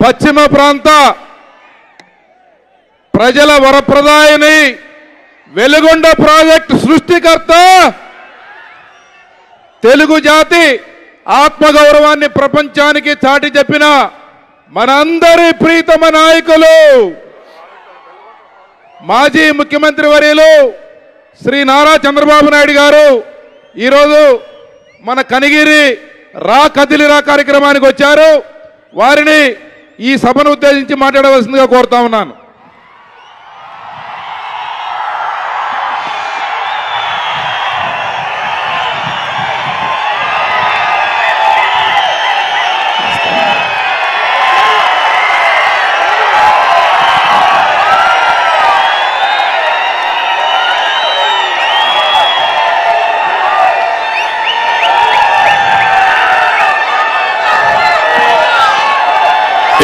పశ్చిమ ప్రాంత ప్రజల వరప్రదాయని వెలుగొండ ప్రాజెక్టు సృష్టికర్త తెలుగు జాతి ఆత్మగౌరవాన్ని ప్రపంచానికి చాటి చెప్పిన మనందరి ప్రీతమ నాయకులు మాజీ ముఖ్యమంత్రి వర్యులు శ్రీ నారా చంద్రబాబు నాయుడు గారు ఈరోజు మన కనిగిరి రా కదిలిరా కార్యక్రమానికి వచ్చారు. వారిని ఈ సభను ఉద్దేశించి మాట్లాడవలసిందిగా కోరుతా ఉన్నాను.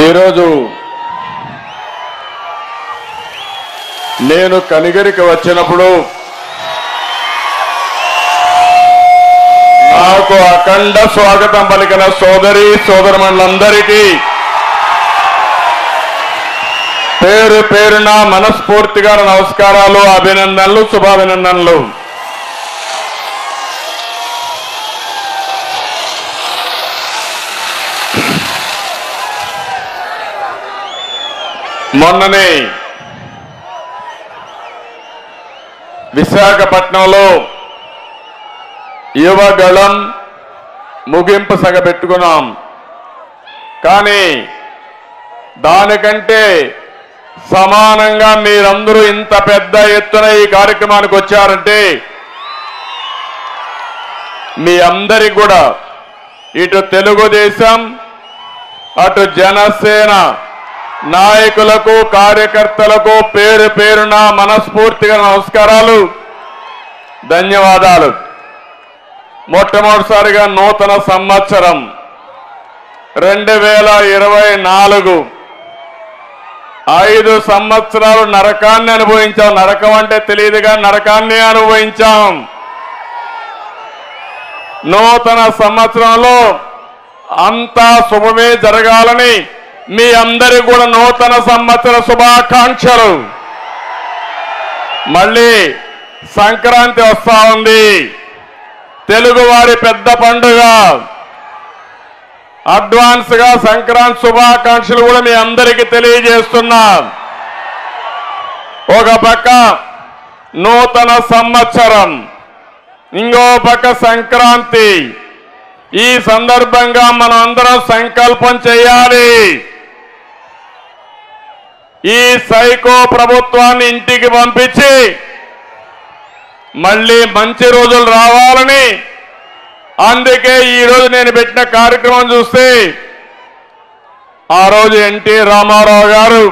ఈరోజు నేను కనిగిరికి వచ్చినప్పుడు నాకు అఖండ స్వాగతం పలికిన సోదరి సోదరులందరికీ పేరు పేరున మనస్ఫూర్తిగా నమస్కారాలు, అభినందనలు, శుభాభినందనలు. మొన్ననే విశాఖపట్నంలో యువగళం ముగింపు సగ పెట్టుకున్నాం. కానీ దానికంటే సమానంగా మీరందరూ ఇంత పెద్ద ఎత్తున ఈ కార్యక్రమానికి వచ్చారంటే మీ అందరికి కూడా ఇటు తెలుగుదేశం అటు జనసేన నాయకులకు కార్యకర్తలకు పేరు పేరున మనస్ఫూర్తిగా నమస్కారాలు, ధన్యవాదాలు. మొట్టమొదటిసారిగా నూతన సంవత్సరం 2024 5 సంవత్సరాలు నరకాన్ని అనుభవించాం. నరకం అంటే తెలియదుగా నరకాన్ని అనుభవించాం. నూతన సంవత్సరంలో అంతా శుభమే జరగాలని మీ అందరి కూడా నూతన సంవత్సర శుభాకాంక్షలు. మళ్ళీ సంక్రాంతి వస్తా ఉంది, తెలుగువారి పెద్ద పండుగ. అడ్వాన్స్ గా సంక్రాంతి శుభాకాంక్షలు కూడా మీ అందరికీ తెలియజేస్తున్నా. ఒక పక్క నూతన సంవత్సరం, ఇంకో పక్క సంక్రాంతి. ఈ సందర్భంగా మనం అందరం సంకల్పం చేయాలి. ఈ సైకో ప్రభుత్వాన్ని ఇంటికి పంపించి మళ్ళీ మంచి రోజులు రావాలని, అందుకే ఈరోజు నేను పెట్టిన కార్యక్రమం చూస్తే ఆ రోజు ఎన్టీ రామారావు గారు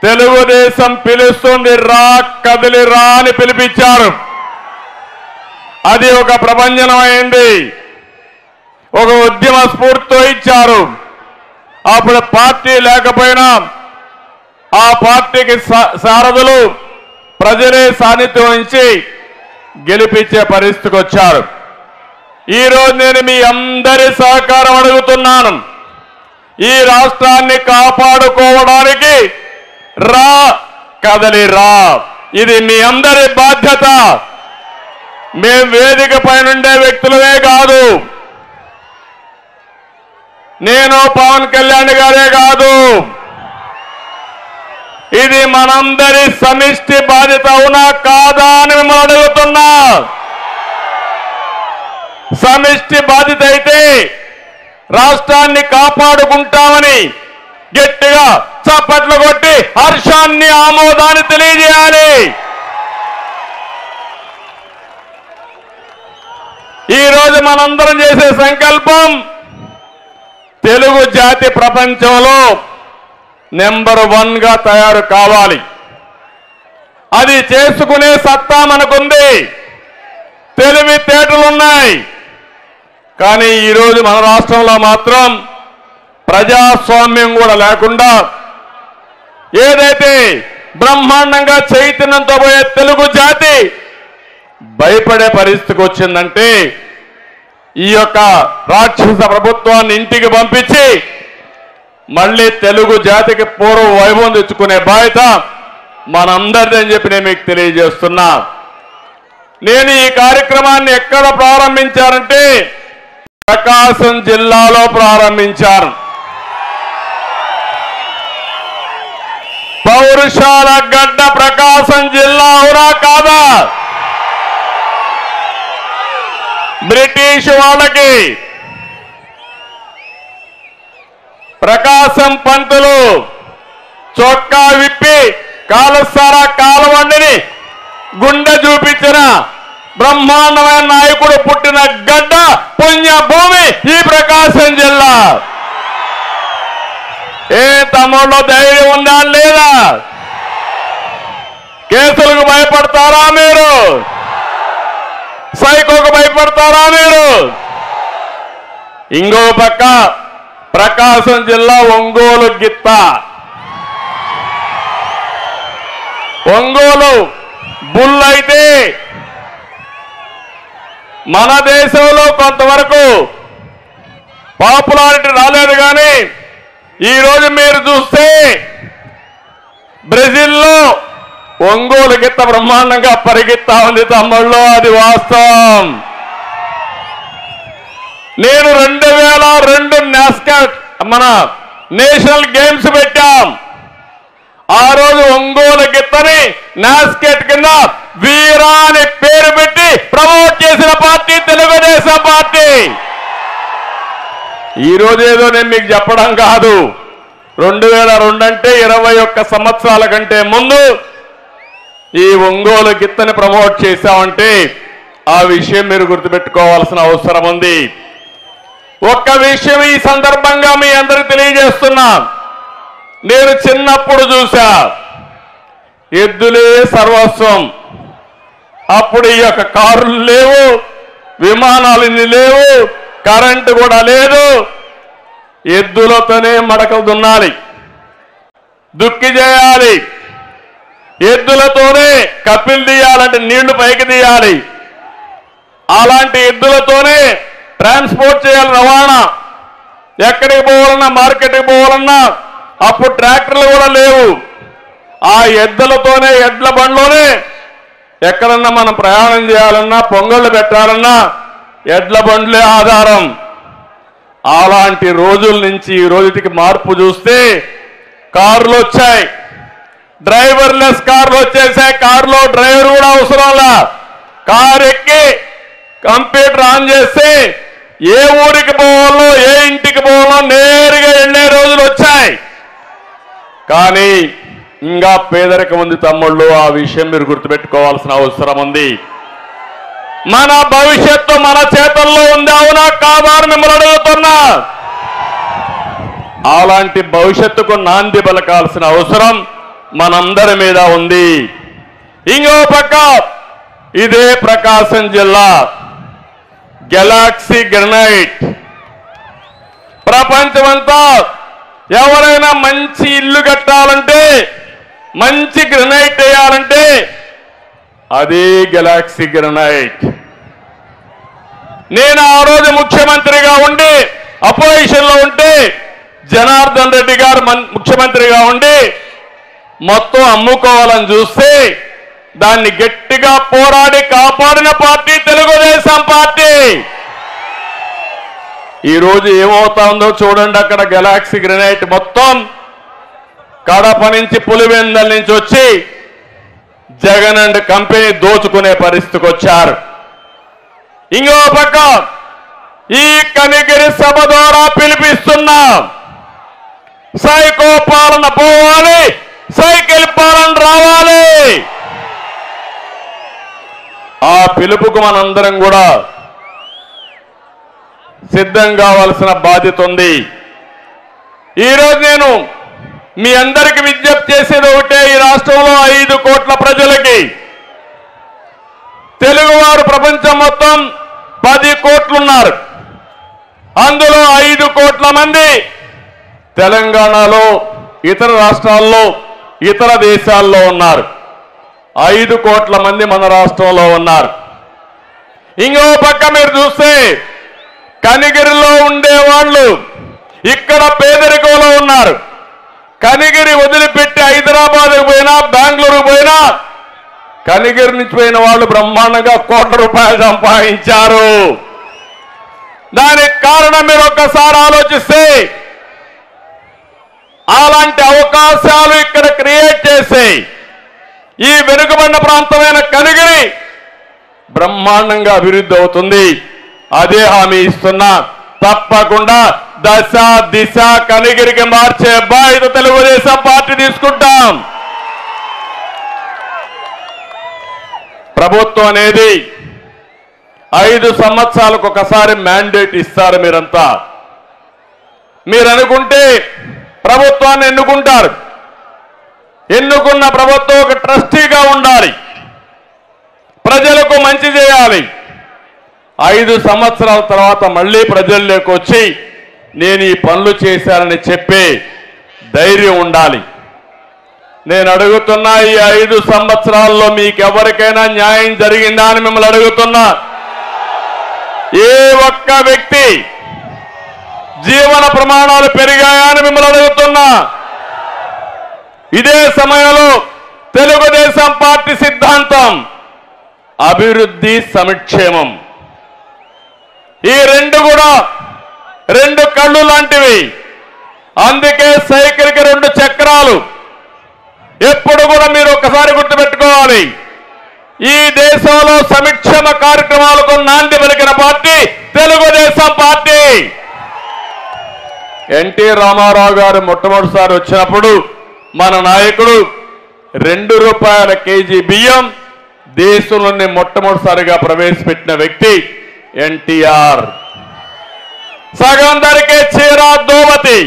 తెలుగుదేశం పిలుస్తుంది రా కదిలి రా అని పిలిపించారు. అది ఒక ప్రభంజనం అయింది, ఒక ఉద్యమ స్ఫూర్తితో ఇచ్చారు. అప్పుడు పార్టీ లేకపోయినా ఆ పార్టీకి సారథులు ప్రజలే సాన్నిధ్యం వహించి గెలిపించే పరిస్థితికి వచ్చారు. ఈరోజు నేను మీ అందరి సహకారం అడుగుతున్నాను. ఈ రాష్ట్రాన్ని కాపాడుకోవడానికి రా కదలి రా, ఇది మీ అందరి బాధ్యత. మేం వేదిక పైనుండే వ్యక్తులమే కాదు, నేను పవన్ కళ్యాణ్ గారే కాదు, ఇది మనందరి సమిష్టి బాధ్యత. అవునా కాదా అని మిమ్మల్ని అడుగుతున్నా. సమిష్టి బాధ్యత అయితే రాష్ట్రాన్ని కాపాడుకుంటామని గట్టిగా చప్పట్లు కొట్టి హర్షాన్ని ఆమోదాన్ని తెలియజేయాలి. ఈరోజు మనందరం చేసే సంకల్పం తెలుగు జాతి ప్రపంచంలో నెంబర్ 1 గా తయారు కావాలి. అది చేసుకునే సత్తా మనకుంది, తెలివితేటలున్నాయి. కానీ ఈరోజు మన రాష్ట్రంలో మాత్రం ప్రజాస్వామ్యం కూడా లేకుండా ఏదైతే బ్రహ్మాండంగా చైతన్యంతో పోయే తెలుగు జాతి భయపడే పరిస్థితికి వచ్చిందంటే ఈ యొక్క రాక్షస ప్రభుత్వాన్ని ఇంటికి పంపించి మళ్ళీ తెలుగు జాతికి పూర్వ వైభవం తెచ్చుకునే బాధ్యత మనందరిదని చెప్పి నేను మీకు తెలియజేస్తున్నా. నేను ఈ కార్యక్రమాన్ని ఎక్కడ ప్రారంభించానంటే ప్రకాశం జిల్లాలో ప్రారంభించాను. పౌరుషాల గడ్డ ప్రకాశం జిల్లా అవునా కాదా? బ్రిటిష్ వాళ్ళకి ప్రకాశం పంతులు చొక్కా విప్పి కాలసారా కాలవండిని గుండె చూపించిన బ్రహ్మాండమైన నాయకుడు పుట్టిన గడ్డ పుణ్యభూమి ఈ ప్రకాశం జిల్లా. ఏ తమ్ముళ్ళు ధైర్యం ఉందా లేదా? కేసులకు భయపడతారా మీరు? సైకోకు భయపడతారా మీరు? ఇంకో పక్క ప్రకాశం జిల్లా ఒంగోలు గిత్త. ఒంగోలు బుల్ అయితే మన దేశంలో కొంతవరకు పాపులారిటీ రాలేదు. కానీ ఈరోజు మీరు చూస్తే బ్రెజిల్లో ఒంగోలు గిత్త బ్రహ్మాండంగా పరిగెత్తా ఉంది తమ్ముళ్ళు, అది వాస్తవం. నేను 2002 మన నేషనల్ గేమ్స్ పెట్టాం. ఆ రోజు ఒంగోలు గిత్తని నాస్కెట్ కింద వీరా అని పేరు పెట్టి ప్రమోట్ చేసిన పార్టీ తెలుగుదేశం పార్టీ. ఈ రోజు ఏదో నేను మీకు చెప్పడం కాదు, 2002 అంటే 21 సంవత్సరాల కంటే ముందు ఈ ఒంగోలు గిత్తని ప్రమోట్ చేశామంటే ఆ విషయం మీరు గుర్తుపెట్టుకోవాల్సిన అవసరం ఉంది. ఒక్క విషయం ఈ సందర్భంగా మీ అందరికి తెలియజేస్తున్నా. నేను చిన్నప్పుడు చూసా, ఎద్దులే సర్వస్వం. అప్పుడు ఈ యొక్క కారులు లేవు, విమానాలు ఇన్ని లేవు, కరెంటు కూడా లేదు. ఎద్దులతోనే మడకలు దున్నాలి, దుక్కి చేయాలి, ఎద్దులతోనే కప్పిలు తీయాలంటే నీళ్లు పైకి తీయాలి. అలాంటి ఎద్దులతోనే ట్రాన్స్పోర్ట్ చేయాలి, రవాణా. ఎక్కడికి పోవాలన్నా, మార్కెట్కి పోవాలన్నా అప్పుడు ట్రాక్టర్లు కూడా లేవు. ఆ ఎద్దులతోనే, ఎడ్ల బండ్లోనే ఎక్కడన్నా మనం ప్రయాణం చేయాలన్నా, పొంగళ్ళు పెట్టాలన్నా ఎడ్ల బండ్లే ఆధారం. అలాంటి రోజుల నుంచి ఈ రోజుకి మార్పు చూస్తే కార్లు వచ్చాయి, డ్రైవర్లెస్ కార్లు వచ్చేసాయి. కారులో డ్రైవర్ కూడా అవసరంలా, కారు ఎక్కి కంప్యూటర్ ఆన్ చేస్తే ఏ ఊరికి పోవాలో, ఏ ఇంటికి పోవాలో నేరుగా వెళ్ళే రోజులు వచ్చాయి. కానీ ఇంకా పేదరికం ఉంది తమ్ముళ్ళు, ఆ విషయం మీరు గుర్తుపెట్టుకోవాల్సిన అవసరం ఉంది. మన భవిష్యత్తు మన చేతుల్లో ఉంది, అవునా కాదా అని మిమ్మల్ని అడుగుతున్నా. అలాంటి భవిష్యత్తుకు నాంది పలకాల్సిన అవసరం మనందరి మీద ఉంది. ఇంకో పక్క ఇదే ప్రకాశం జిల్లా గెలాక్సీ గ్రనైట్. ప్రపంచమంతా ఎవరైనా మంచి ఇల్లు కట్టాలంటే, మంచి గ్రనైట్ వేయాలంటే అదే గెలాక్సీ గ్రనైట్. నేను ఆ రోజు ముఖ్యమంత్రిగా ఉండి, అపోజిషన్ లో ఉంటే జనార్దన్ రెడ్డి గారు ముఖ్యమంత్రిగా ఉండి మొత్తం అమ్ముకోవాలని చూస్తే దాన్ని గట్టిగా పోరాడి కాపాడిన పార్టీ తెలుగుదేశం పార్టీ. ఈరోజు ఏమవుతుందో చూడండి. అక్కడ గెలాక్సీ గ్రనైట్ మొత్తం కడప నుంచి, పులివెందల నుంచి వచ్చి జగన్ అండ్ కంపెనీ దోచుకునే పరిస్థితికి వచ్చారు. ఇంకో పక్క ఈ కనిగిరి సభ ద్వారా పిలిపిస్తున్నా, సైకో పాలన పోవాలి, సైకిల్ పాలన రావాలి. ఆ పిలుపుకు మనందరం కూడా సిద్ధం కావాల్సిన బాధ్యత ఉంది. ఈరోజు నేను మీ అందరికి విజ్ఞప్తి చేసేది ఒకటే, ఈ రాష్ట్రంలో 5 కోట్ల ప్రజలకి, తెలుగువారు ప్రపంచం మొత్తం 10 కోట్లున్నారు. అందులో 5 కోట్ల మంది తెలంగాణలో, ఇతర రాష్ట్రాల్లో, ఇతర దేశాల్లో ఉన్నారు. 5 కోట్ల మంది మన రాష్ట్రంలో ఉన్నారు. ఇంకో పక్క మీరు చూస్తే కనిగిరిలో ఉండేవాళ్ళు ఇక్కడ పేదరికంలో ఉన్నారు. ఉన్నారు. కనిగిరి వదిలిపెట్టి హైదరాబాద్కు పోయినా బెంగళూరుకు పోయినా కనిగిరి నుంచి పోయిన వాళ్ళు బ్రహ్మాండంగా ₹1,00,00,000 సంపాదించారు. దానికి కారణం మీరు ఒక్కసారి ఆలోచిస్తే అలాంటి అవకాశాలు ఇక్కడ క్రియేట్ చేసి ఈ వెనుకబడిన ప్రాంతమైన కనిగిరి బ్రహ్మాండంగా అభివృద్ధి అవుతుంది. అదే హామీ ఇస్తున్నా. తప్పకుండా దశ దిశ కనిగిరికి మార్చే బాధ్యత తెలుగుదేశం పార్టీ తీసుకుంటాం. ప్రభుత్వం అనేది 5 సంవత్సరాలకు ఒకసారి మ్యాండేట్ ఇస్తారు. మీరు అనుకుంటే ప్రభుత్వాన్ని ఎన్నుకుంటారు. ఎన్నుకున్న ప్రభుత్వం ఒక ట్రస్టీగా ఉండాలి, ప్రజలకు మంచి చేయాలి. 5 సంవత్సరాల తర్వాత మళ్ళీ ప్రజల్లోకి వచ్చి నేను ఈ పనులు చేశానని చెప్పే ధైర్యం ఉండాలి. నేను అడుగుతున్నా, ఈ 5 సంవత్సరాల్లో మీకు ఎవరికైనా న్యాయం జరిగిందా అని మిమ్మల్ని అడుగుతున్నా. ఏ ఒక్క వ్యక్తి జీవన ప్రమాణాలు పెరిగాయా అని మిమ్మల్ని అడుగుతున్నా. ఇదే సమయంలో తెలుగుదేశం పార్టీ సిద్ధాంతం అభివృద్ధి సంక్షేమం. ఈ రెండు కూడా 2 కళ్ళు లాంటివి. అందుకే సైకిల్కి 2 చక్రాలు. ఎప్పుడు కూడా మీరు ఒక్కసారి గుర్తుపెట్టుకోవాలి, ఈ దేశంలో సంక్షేమ కార్యక్రమాలకు నాంది పలికిన party Telugu Desam party. NT Rama Rao garu మొట్టమొదటిసారి వచ్చినప్పుడు మన నాయకుడు ₹2 కేజీ బియ్యం దేశంలోనే మొట్టమొదటిసారిగా ప్రవేశపెట్టిన వ్యక్తి ఎన్టీఆర్. సగం ధరకే చీర దోవతి,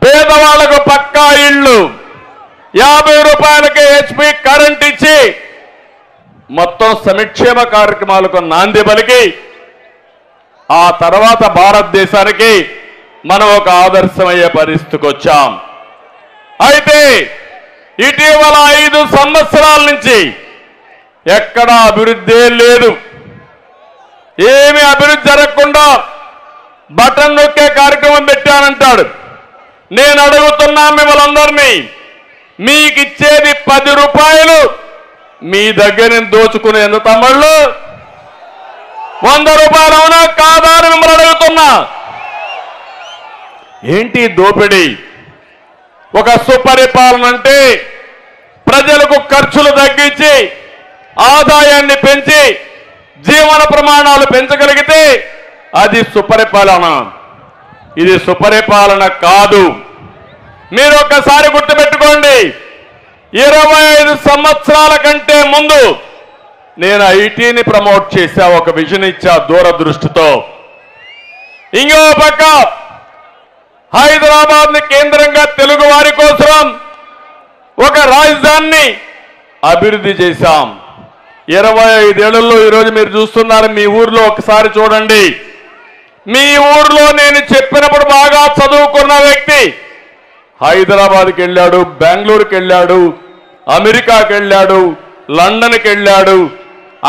పేదవాళ్లకు పక్కా ఇళ్లు, ₹50కే HP కరెంట్ ఇచ్చి మొత్తం సంక్షేమ కార్యక్రమాలకు నాంది పలికి ఆ తర్వాత భారతదేశానికి మనం ఒక ఆదర్శమయ్యే పరిస్థితికి వచ్చాం. అయితే ఇటీవల 5 సంవత్సరాల నుంచి ఎక్కడా అభివృద్ధి లేదు. ఏమి అభివృద్ధి జరగకుండా బటన్ నొక్కే కార్యక్రమం పెట్టానంటాడు. నేను అడుగుతున్నా మిమ్మల్ని అందరినీ, మీకు ఇచ్చేది ₹10 మీ దగ్గర దోచుకునేందు తమ్ముళ్ళు ₹100 అవునా కాదా అని మిమ్మల్ని అడుగుతున్నా. ఏంటి దోపిడీ? ఒక సుపరిపాలన అంటే ప్రజలకు ఖర్చులు తగ్గించి ఆదాయాన్ని పెంచి జీవన ప్రమాణాలు పెంచగలిగితే అది సుపరిపాలన. ఇది సుపరిపాలన కాదు. మీరు ఒక్కసారి గుర్తుపెట్టుకోండి, 25 సంవత్సరాల కంటే ముందు నేను ఐటీని ప్రమోట్ చేశా, ఒక విజన్ ఇచ్చా దూరదృష్టితో. ఇంకో పక్క హైదరాబాద్ ని కేంద్రంగా తెలుగు వారి కోసం ఒక రాజధానిని అభివృద్ధి చేశాం. 25 ఏళ్లలో ఈరోజు మీరు చూస్తున్నారు. మీ ఊర్లో ఒకసారి చూడండి. మీ ఊర్లో నేను చెప్పినప్పుడు బాగా చదువుకున్న వ్యక్తి హైదరాబాద్కి వెళ్ళాడు, బెంగళూరుకి వెళ్ళాడు, అమెరికాకి వెళ్ళాడు, లండన్కి వెళ్ళాడు.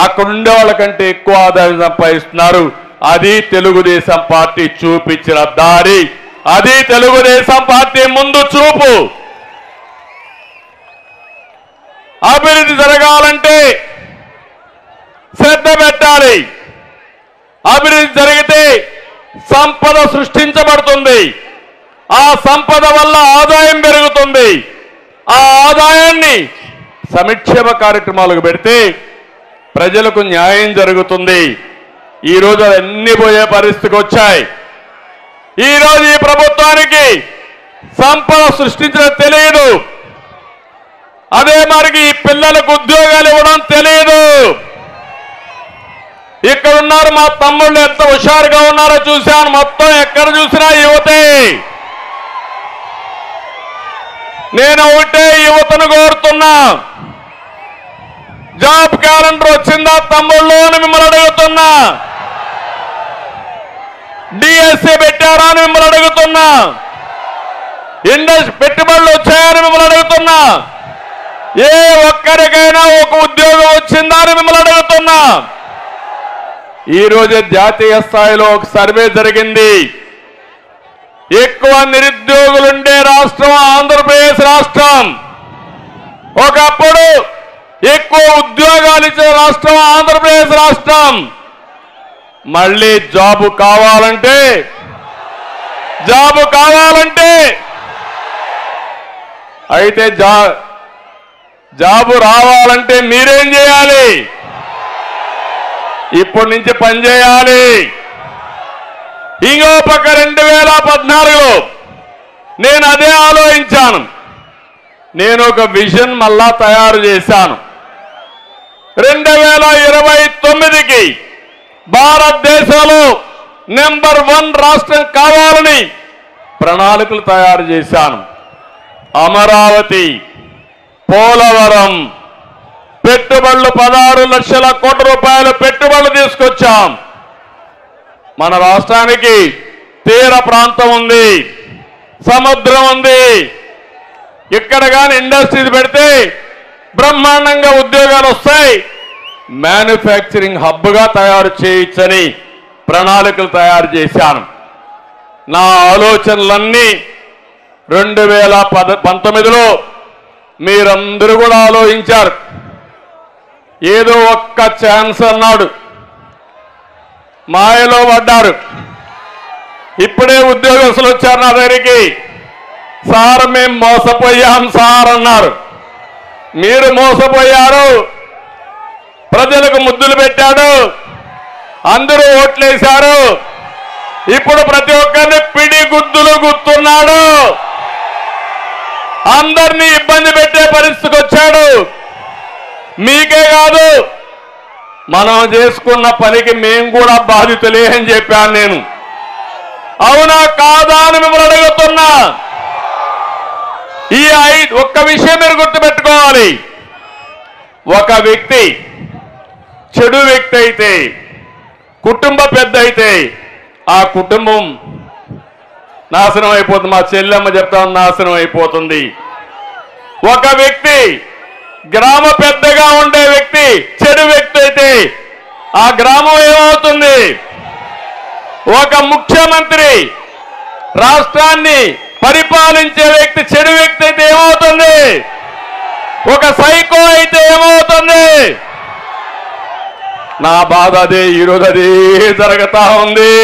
అక్కడ ఉండే వాళ్ళకంటే ఎక్కువ ఆదాయం సంపాదిస్తున్నారు. అది తెలుగుదేశం పార్టీ చూపించిన దారి. అది తెలుగుదేశం పార్టీ ముందు చూపు. అభివృద్ధి జరగాలంటే శ్రద్ధ పెట్టాలి. అభివృద్ధి జరిగితే సంపద సృష్టించబడుతుంది. ఆ సంపద వల్ల ఆదాయం పెరుగుతుంది. ఆ ఆదాయాన్ని సంక్షేమ కార్యక్రమాలకు పెడితే ప్రజలకు న్యాయం జరుగుతుంది. ఈరోజు అన్ని పోయే పరిస్థితికి వచ్చాయి. ఈరోజు ఈ ప్రభుత్వానికి సంపద సృష్టించడం తెలియదు. అదే మరికి ఈ పిల్లలకు ఉద్యోగాలు ఇవ్వడం తెలియదు. ఇక్కడ ఉన్నారు మా తమ్ముళ్ళు, ఎంత హుషారుగా ఉన్నారో చూశాను. మొత్తం ఎక్కడ చూసినా యువతే. నేను ఒకటే యువతను కోరుతున్నా, జాబ్ క్యాలెండర్ వచ్చిందా తమ్ముళ్ళు అని మిమ్మల్ని అడుగుతున్నా. డిఎస్సి పెట్టారా అని మిమ్మల్ని అడుగుతున్నా. పెట్టుబడులు వచ్చాయని మిమ్మల్ని అడుగుతున్నా. ఏ ఒక్కరికైనా ఒక ఉద్యోగం వచ్చిందా అని మిమ్మల్ని అడుగుతున్నా. ఈ రోజు జాతీయ స్థాయిలో ఒక సర్వే జరిగింది. ఎక్కువ నిరుద్యోగులుండే రాష్ట్రం ఆంధ్రప్రదేశ్ రాష్ట్రం. ఒకప్పుడు ఎక్కువ ఉద్యోగాలు ఇచ్చే రాష్ట్రం ఆంధ్రప్రదేశ్ రాష్ట్రం. మళ్ళీ జాబు కావాలంటే అయితే జాబు రావాలంటే మీరేం చేయాలి? ఇప్పటి నుంచి పనిచేయాలి. ఇంకో పక్క 2014లో నేను అదే ఆలోచించాను. నేను ఒక విజన్ మళ్ళా తయారు చేశాను. 2029కి భారతదేశంలో నెంబర్ 1 రాష్ట్రం కావాలని ప్రణాళికలు తయారు చేశాను. అమరావతి, పోలవరం పెట్టుబడులు 16 లక్షల కోట్ల రూపాయల పెట్టుబడులు తీసుకొచ్చాం. మన రాష్ట్రానికి తీర ప్రాంతం ఉంది, సముద్రం ఉంది. ఇక్కడ కానీ ఇండస్ట్రీస్ పెడితే బ్రహ్మాండంగా ఉద్యోగాలు వస్తాయి. మ్యానుఫ్యాక్చరింగ్ హబ్గా తయారు చేయొచ్చని ప్రణాళికలు తయారు చేశాను. నా ఆలోచనలన్నీ 2019లో మీరందరూ కూడా ఆలోచించారు. ఏదో ఒక్క ఛాన్స్ అన్నాడు, మాయలో పడ్డారు. ఇప్పుడే ఉద్యోగస్తులు వచ్చారు నా దగ్గరికి. సార్ మేము మోసపోయాం సార్ అన్నారు. మీరు మోసపోయారు. ప్రజలకు ముద్దులు పెట్టాడు, అందరూ ఓట్లేశారు. ఇప్పుడు ప్రతి ఒక్కరిని పిడి గుద్దులు గుర్తున్నాడు. అందరినీ ఇబ్బంది పెట్టే పరిస్థితికి వచ్చాడు. మీకే కాదు, మనం చేసుకున్న పనికి మేము కూడా బాధితులే అని చెప్పాను నేను. అవునా కాదా అని మిమ్మల్ని అడుగుతున్నా. ఒక్క విషయం మీరు గుర్తుపెట్టుకోవాలి. ఒక వ్యక్తి చెడు వ్యక్తి అయితే, కుటుంబ పెద్ద అయితే ఆ కుటుంబం నాశనం అయిపోతుంది. మా చెల్లెమ్మ చెప్తాను, నాశనం అయిపోతుంది. ఒక వ్యక్తి గ్రామ పెద్దగా ఉండే వ్యక్తి చెడు వ్యక్తి అయితే ఆ గ్రామం ఏమవుతుంది? ఒక ముఖ్యమంత్రి రాష్ట్రాన్ని పరిపాలించే వ్యక్తి చెడు వ్యక్తి అయితే ఏమవుతుంది? ఒక సైకో అయితే ఏమవుతుంది? నా బాధ అదే. ఈరోజు అదే జరుగుతా ఉంది.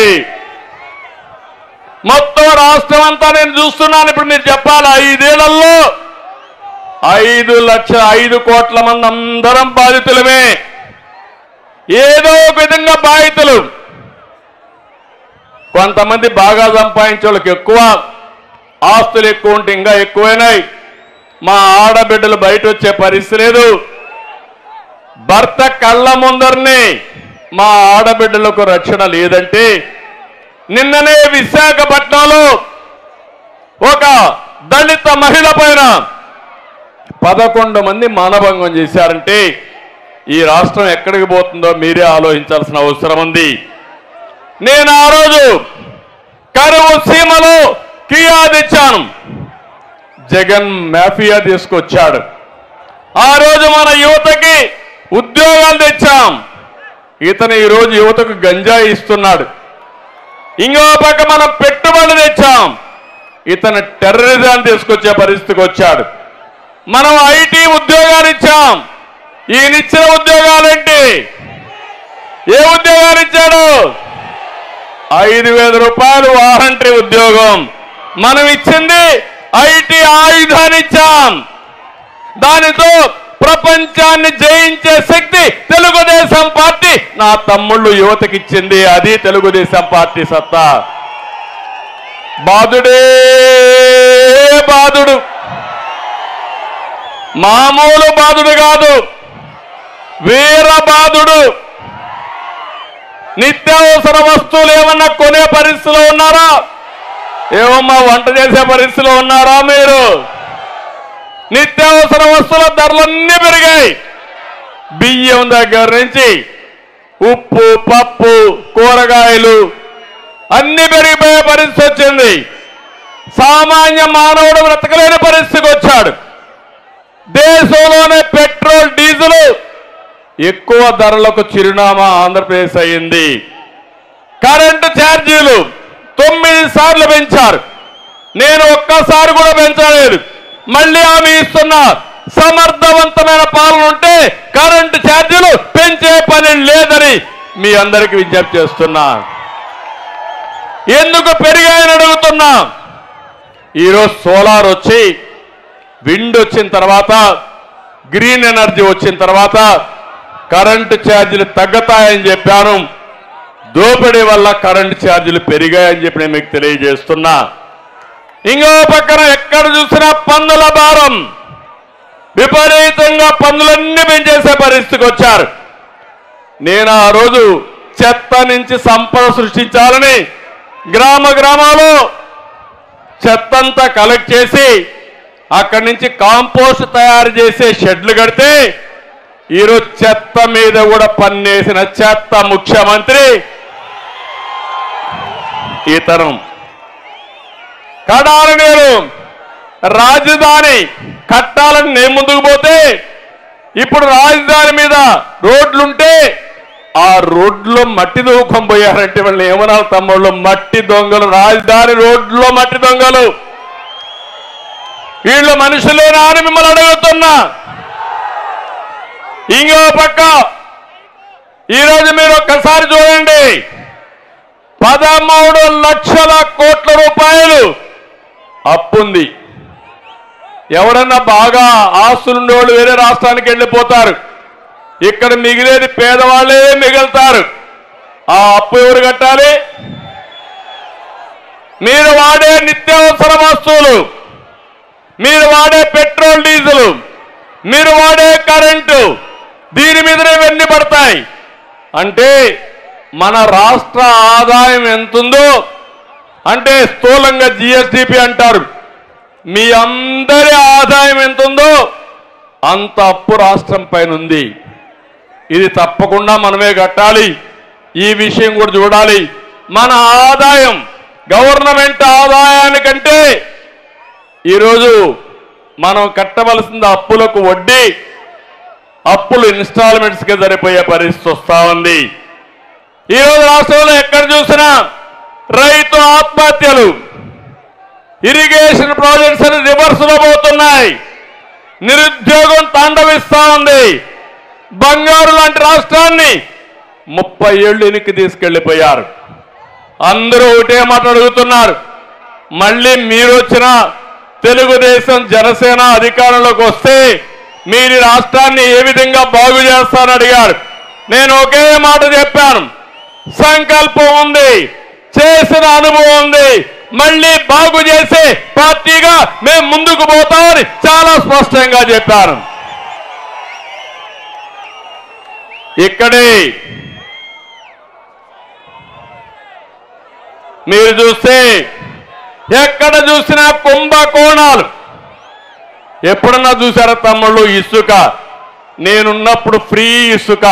మొత్తం రాష్ట్రం అంతా నేను చూస్తున్నాను. ఇప్పుడు మీరు చెప్పాలి, 5 ఏళ్లలో 5 కోట్ల మంది అందరం బాధితులమే. ఏదో ఒక విధంగా బాధితులు. కొంతమంది బాగా సంపాదించే వాళ్ళకి ఎక్కువ ఆస్తులు ఎక్కువ ఉంటే ఇంకా ఎక్కువైనాయి. మా ఆడబిడ్డలు బయట వచ్చే పరిస్థితి లేదు. భర్త కళ్ళ ముందరనే మా ఆడబిడ్డలకు రక్షణ లేదంటే, నిన్ననే విశాఖపట్నంలో ఒక దళిత మహిళ పైన 11 మంది మానభంగం చేశారంటే ఈ రాష్ట్రం ఎక్కడికి పోతుందో మీరే ఆలోచించాల్సిన అవసరం ఉంది. నేను ఆ రోజు కరువు సీమలో కియా తెచ్చాను. జగన్ మాఫియా తీసుకొచ్చాడు. ఆ రోజు మన యువతకి ఉద్యోగాలు తెచ్చాం. ఇతను ఈరోజు యువతకు గంజాయి ఇస్తున్నాడు. ఇంకో పక్క మనం పెట్టుబడులు తెచ్చాం. ఇతను టెర్రరిజాన్ని తీసుకొచ్చే పరిస్థితికి వచ్చాడు. మనం ఐటీ ఉద్యోగాలు ఇచ్చాం. ఈయనిచ్చిన ఉద్యోగాలేంటి? ఏ ఉద్యోగాలు ఇచ్చాడు? 5,000 రూపాయలు వారంటరీ ఉద్యోగం. మనం ఇచ్చింది ఐటీ ఆయుధాన్ని ఇచ్చాం. దానితో ప్రపంచాన్ని జయించే శక్తి తెలుగుదేశం పార్టీ నా తమ్ముళ్ళు యువతకి ఇచ్చింది. అది తెలుగుదేశం పార్టీ సత్తా. బాధుడే బాధుడు, మామూలు బాధుడు కాదు, వీర బాధుడు. నిత్యావసర వస్తువులు ఏమన్నా కొనే పరిస్థితిలో ఉన్నారా? ఏమమ్మా వంట చేసే పరిస్థితిలో ఉన్నారా మీరు? నిత్యావసర వస్తువుల ధరలన్నీ పెరిగాయి. బియ్యం దగ్గర నుంచి ఉప్పు, పప్పు, కూరగాయలు అన్ని పెరిగిపోయే పరిస్థితి వచ్చింది. సామాన్య మానవుడు బ్రతకలేని పరిస్థితికి వచ్చాడు. దేశంలోనే పెట్రోల్, డీజిల్ ఎక్కువ ధరలకు చిరునామా ఆంధ్రప్రదేశ్ అయింది. కరెంటు ఛార్జీలు 9 సార్లు పెంచారు. నేను ఒక్కసారి కూడా పెంచలేదు. మళ్ళీ హామీ ఇస్తున్నా, సమర్థవంతమైన పాలన ఉంటే కరెంటు ఛార్జీలు పెంచే పని లేదని మీ అందరికీ విజ్ఞప్తి చేస్తున్నా. ఎందుకు పెరిగాయని అడుగుతున్నా. ఈరోజు సోలార్ వచ్చి, విండ్ వచ్చిన తర్వాత, గ్రీన్ ఎనర్జీ వచ్చిన తర్వాత కరెంటు ఛార్జీలు తగ్గుతాయని చెప్పాను. దోపిడీ వల్ల కరెంటు ఛార్జీలు పెరిగాయని చెప్పి నేను మీకు తెలియజేస్తున్నా. ఇంకో పక్కన ఎక్కడ చూసినా పన్నుల భారం, విపరీతంగా పన్నులన్నీ పెంచేసే పరిస్థితికి వచ్చారు. నేను ఆ రోజు చెత్త నుంచి సంపద సృష్టించాలని గ్రామాల్లో చెత్తంతా కలెక్ట్ చేసి అక్కడి నుంచి కాంపోస్ట్ తయారు చేసే షెడ్లు కడితే ఈరోజు చెత్త మీద కూడా పన్నేసిన చెత్త ముఖ్యమంత్రి ఈ తరం. కడాలి నేను రాజధాని కట్టాలని నేను ముందుకు పోతే ఇప్పుడు రాజధాని మీద రోడ్లుంటే ఆ రోడ్లో మట్టి దూకం పోయారంటే వాళ్ళు ఏమన్నారు తమ్ముళ్ళు? మట్టి దొంగలు, రాజధాని రోడ్లో మట్టి దొంగలు. వీళ్ళు మనుషులేనా అని మిమ్మల్ని అడుగుతున్నా. ఇంకో పక్క ఈరోజు మీరు ఒక్కసారి చూడండి, 13 లక్షల కోట్ల రూపాయలు అప్పుంది. ఎవరన్నా బాగా ఆస్తులుండే వాళ్ళు వేరే రాష్ట్రానికి వెళ్ళిపోతారు, ఇక్కడ మిగిలేది పేదవాళ్ళే మిగులుతారు. ఆ అప్పు ఎవరు కట్టాలి? మీరు వాడే నిత్యావసర వస్తువులు, మీరు వాడే పెట్రోల్ డీజిల్, మీరు వాడే కరెంటు, దీని మీదనే ఇవన్నీ పడతాయి. అంటే మన రాష్ట్ర ఆదాయం ఎంతుందో అంటే స్థూలంగా జిఎస్డిపి అంటారు, మీ అందరి ఆదాయం ఎంతుందో అంత అప్పు రాష్ట్రం పైన ఉంది. ఇది తప్పకుండా మనమే కట్టాలి. ఈ విషయం కూడా చూడాలి. మన ఆదాయం గవర్నమెంట్ ఆదాయానికంటే ఈరోజు మనం కట్టవలసిన అప్పులకు వడ్డీ, అప్పులు ఇన్స్టాల్మెంట్స్గా సరిపోయే పరిస్థితి వస్తూ ఉంది. ఈరోజు రాష్ట్రంలో ఎక్కడ చూసినా రైతు ఆత్మహత్యలు, ఇరిగేషన్ ప్రాజెక్ట్స్ అని రివర్స్లో పోతున్నాయి, నిరుద్యోగం తాండవిస్తా ఉంది. బంగారు లాంటి రాష్ట్రాన్ని 30 ఏళ్ళు వెనక్కి తీసుకెళ్లిపోయారు. అందరూ ఒకటే మాట అడుగుతున్నారు, మళ్ళీ మీరు వచ్చిన తెలుగుదేశం జనసేన అధికారంలోకి వస్తే మీరు రాష్ట్రాన్ని ఏ విధంగా బాగు చేస్తారని అడిగారు. నేను ఒకే మాట చెప్పాను, సంకల్పం ఉంది, చేసిన అనుభవం ఉంది, మళ్ళీ బాగు చేసే పార్టీగా మేము ముందుకు పోతామని చాలా స్పష్టంగా చెప్పాను. ఇక్కడే మీరు చూస్తే ఎక్కడ చూసినా కుంభకోణాలు. ఎప్పుడన్నా చూసారా తమ్ముళ్ళు? ఇసుక నేనున్నప్పుడు ఫ్రీ ఇసుక,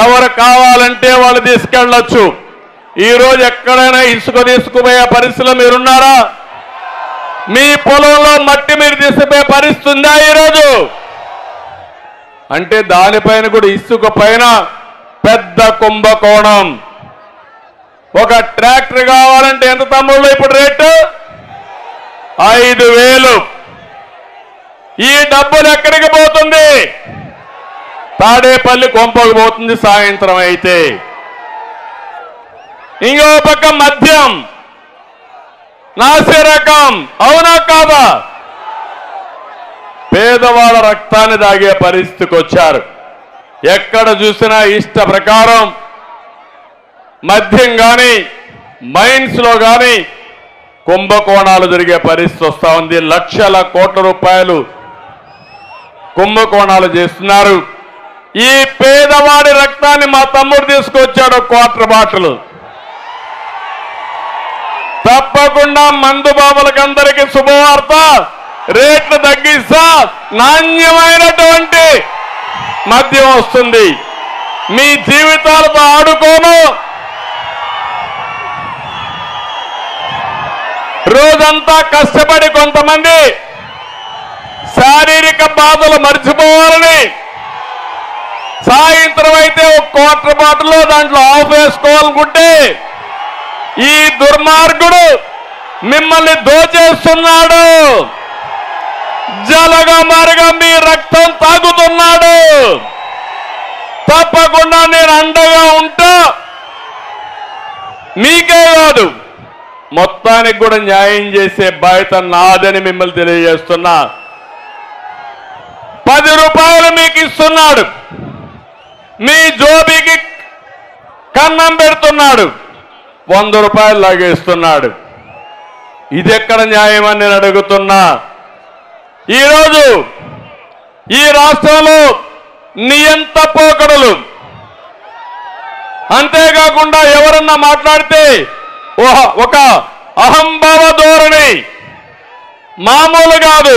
ఎవరు కావాలంటే వాళ్ళు తీసుకెళ్ళొచ్చు. ఈరోజు ఎక్కడైనా ఇసుక తీసుకుపోయే పరిస్థితిలో మీరున్నారా? మీ పొలంలో మట్టి మీరు తీసుకుపోయే పరిస్థితి ఉందా ఈరోజు? అంటే దానిపైన కూడా ఇసుక పైన పెద్ద కుంభకోణం. ఒక ట్రాక్టర్ కావాలంటే ఎంత తమ్ముళ్ళు ఇప్పుడు రేటు? 5,000. ఈ డబ్బులు ఎక్కడికి పోతుంది? తాడేపల్లి కొంపకు పోతుంది సాయంత్రం అయితే. ఇంకో పక్క మద్యం నాసి రకం, అవునా కాదా? పేదవాళ్ళ రక్తాన్ని దాగే పరిస్థితికి వచ్చారు. ఎక్కడ చూసినా ఇష్ట ప్రకారం మద్యం కానీ మైన్స్ లో కానీ కుంభకోణాలు జరిగే పరిస్థితి వస్తా ఉంది. లక్షల కోట్ల రూపాయలు కుంభకోణాలు చేస్తున్నారు. ఈ పేదవాడి రక్తాన్ని మా తమ్ముడు తీసుకొచ్చాడు క్వార్టర్ బాటిల్. తప్పకుండా మందు బాబులకు అందరికీ శుభవార్త, రేట్లు తగ్గిస్తా, నాణ్యమైనటువంటి మద్యం వస్తుంది. మీ జీవితాలతో ఆడుకోను, రోజంతా కష్టపడి కొంతమంది శారీరక బాధలు మర్చిపోవాలని సాయంత్రం అయితే ఒక క్వార్టర్ బాటిల్లో దాంట్లో ఆఫ్ వేసుకోవాలనుకుంటే ఈ దుర్మార్గుడు మిమ్మల్ని దోచేస్తున్నాడు, జలగమారిగా మీ రక్తం తాగుతున్నాడు. తప్పకుండా నేను అండగా ఉంటా. మీకే కాదు, మొత్తానికి కూడా న్యాయం చేసే బాధ్యత నాదని మిమ్మల్ని తెలియజేస్తున్నా. 10 రూపాయలు మీకు ఇస్తున్నాడు, మీ జోబికి కన్నం పెడుతున్నాడు, 100 రూపాయలు లాగేస్తున్నాడు. ఇది ఎక్కడ న్యాయం అని నేను అడుగుతున్నా. ఈరోజు ఈ రాష్ట్రంలో నియంత పోకడలు, అంతేకాకుండా ఎవరన్నా మాట్లాడితే ఒక అహంభావ ధోరణి, మామూలు కాదు,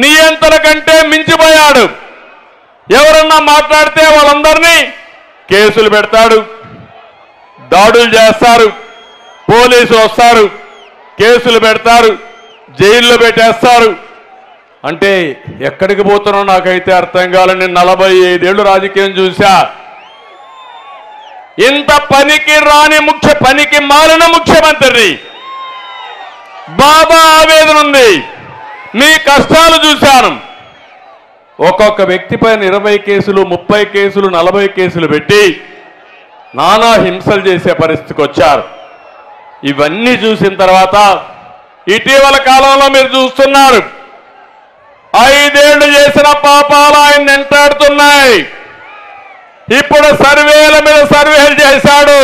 నియంత్రణ కంటే మించిపోయాడు. ఎవరన్నా మాట్లాడితే వాళ్ళందరినీ కేసులు పెడతాడు, దాడులు చేస్తారు, పోలీసులు వస్తారు, కేసులు పెడతారు, జైల్లో పెట్టేస్తారు. అంటే ఎక్కడికి పోతున్నా నాకైతే అర్థం కాలని 45 ఏళ్ళు రాజకీయం చూశా. ఇంత పనికి రాని పనికి మారిన ముఖ్యమంత్రి బాధ ఆవేదన ఉంది. మీ కష్టాలు చూశాను. ఒక్కొక్క వ్యక్తిపైన 20 కేసులు, 30 కేసులు, 40 కేసులు పెట్టి నానా హింసలు చేసే పరిస్థితికి వచ్చారు. ఇవన్నీ చూసిన తర్వాత ఇటీవల కాలంలో మీరు చూస్తున్నారు, 5 ఏళ్లు చేసిన పాపాలు ఆయన వెంటాడుతున్నాయి. ఇప్పుడు సర్వేల మీద సర్వేలు చేశాడు.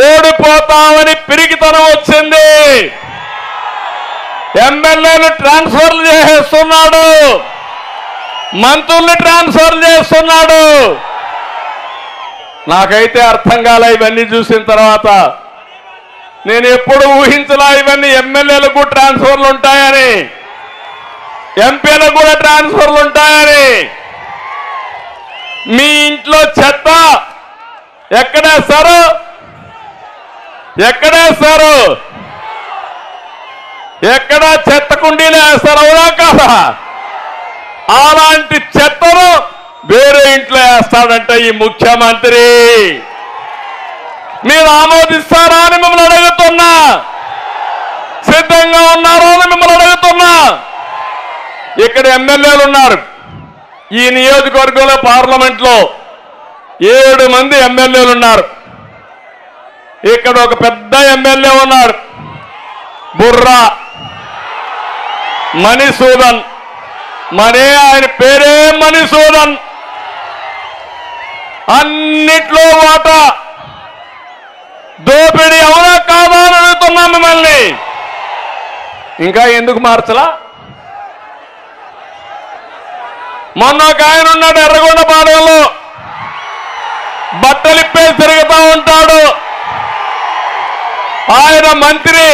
ఓడిపోతామని పిరికితనం వచ్చింది. ఎమ్మెల్యేలు ట్రాన్స్ఫర్లు చేసేస్తున్నాడు, మంత్రుల్ని ట్రాన్స్ఫర్లు చేస్తున్నాడు. నాకైతే అర్థం కాలే ఇవన్నీ చూసిన తర్వాత. నేను ఎప్పుడు ఊహించలా ఇవన్నీ ఎమ్మెల్యేలకు ట్రాన్స్ఫర్లు ఉంటాయని, ఎంపీలకు కూడా ట్రాన్స్ఫర్లు ఉంటాయని. మీ ఇంట్లో చెత్త ఎక్కడేస్తారు? ఎక్కడ చెత్త కుండీలు వేస్తారు, అవునా కాదా? అలాంటి చెత్తను వేరే ఇంట్లో వేస్తాడంట ఈ ముఖ్యమంత్రి. మీరు ఆమోదిస్తారా అని మిమ్మల్ని అడుగుతున్నా, సిద్ధంగా ఉన్నారా అని మిమ్మల్ని అడుగుతున్నా. ఇక్కడ ఎమ్మెల్యేలు ఉన్నారు. ఈ నియోజకవర్గంలో పార్లమెంట్లో 7 మంది ఎమ్మెల్యేలు ఉన్నారు. ఇక్కడ ఒక పెద్ద ఎమ్మెల్యే ఉన్నాడు, బుర్రా మణిసూదన్. ఆయన పేరే మణిసూదన్. అన్నిట్లో వాటా, దోపిడీ అవునా కాదా అని అడుగుతున్నా మిమ్మల్ని. ఇంకా ఎందుకు మార్చలా? మొన్న ఒక ఆయన ఉన్నాడు ఎర్రగొండపాలెంలో, బట్టలిప్పేసి తిరుగుతూ ఉంటాడు. ఆయన మంత్రి.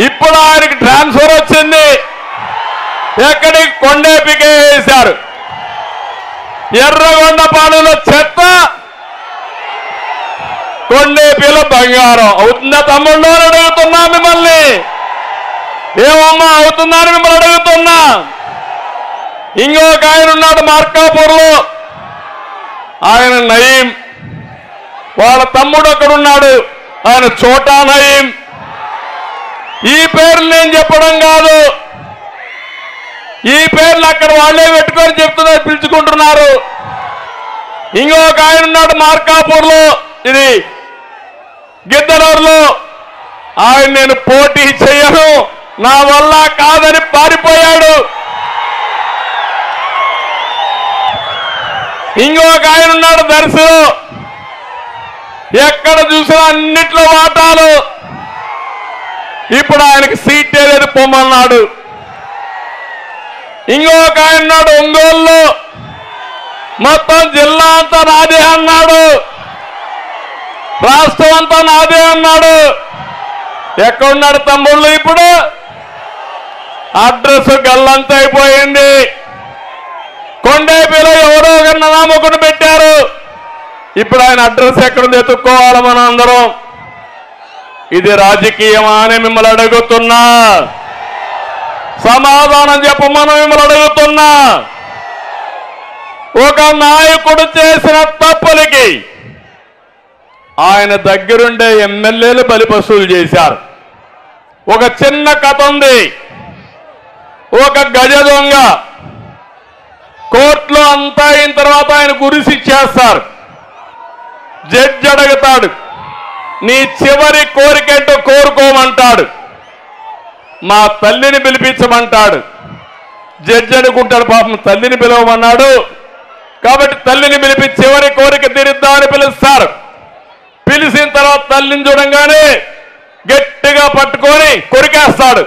ఇప్పుడు ఆయనకి ట్రాన్స్ఫర్ వచ్చింది. ఎక్కడికి? కొండేపికే వేశారు. ఎర్రగొండపాలెంలో చెత్త, కొండేపిలో బంగారం. అవుతుందా తమ్ముళ్ళు అని అడుగుతున్నా మిమ్మల్ని. ఏమమ్మా అవుతుందా అని మిమ్మల్ని అడుగుతున్నా. ఇంకొక ఆయన ఉన్నాడు మార్కాపూర్లో, ఆయన నయీం. వాళ్ళ తమ్ముడు అక్కడ ఉన్నాడు, ఆయన చోటా నయీం. ఈ పేర్లు నేను చెప్పడం కాదు, ఈ పేర్లు అక్కడ వాళ్ళే పెట్టుకొని చెప్తున్నారు, పిలుచుకుంటున్నారు. ఇంకొక ఆయన ఉన్నాడు మార్కాపూర్లో, ఇది గిద్దలూరులో. ఆయన నేను పోటీ చేయను, నా వల్ల కాదని పారిపోయాడు. ఇంకొక ఆయన ఉన్నాడు దర్శిలో. ఎక్కడ చూసినా అన్నిట్లో వాటాలు. ఇప్పుడు ఆయనకి సీట్ లేదు, పొమ్మన్నాడు. ఇంకొక ఆయన ఉన్నాడు ఒంగోలులో, మొత్తం జిల్లా అంతా నాదే అన్నాడు, రాష్ట్రం అంతా నాదే అన్నాడు. ఎక్కడున్నాడు తమ్ముళ్ళు? ఇప్పుడు అడ్రస్ గల్లంతా అయిపోయింది. కొండేపిలో ఎవరో ఒక నామకుని పెట్టారు. ఇప్పుడు ఆయన అడ్రస్ ఎక్కడుంది ఎత్తుక్కోవాలి మనం అందరం. ఇది రాజకీయమా అని మిమ్మల్ని అడుగుతున్నా. సమాధానం చెప్పమని మిమ్మల్ని అడుగుతున్నా. ఒక నాయకుడు చేసిన తప్పులకి ఆయన దగ్గరుండే ఎమ్మెల్యేలు బలిపశువులు చేశారు. ఒక చిన్న కథ ఉంది. ఒక గజ దొంగ కోర్టులో అంతా అయిన తర్వాత ఆయన గురిసి ఇచ్చేస్తారు. జడ్జి అడుగుతాడు, నీ చివరి కోరికేంటో కోరుకోమంటాడు. మా తల్లిని పిలిపించమంటాడు. జడ్జి అనుకుంటాడు, పాపం తల్లిని పిలవమన్నాడు కాబట్టి తల్లిని పిలిపి చివరి కోరిక తీరుద్దామని పిలుస్తారు. పిలిచిన తర్వాత తల్లిని చూడంగానే గట్టిగా పట్టుకొని కొరికేస్తాడు.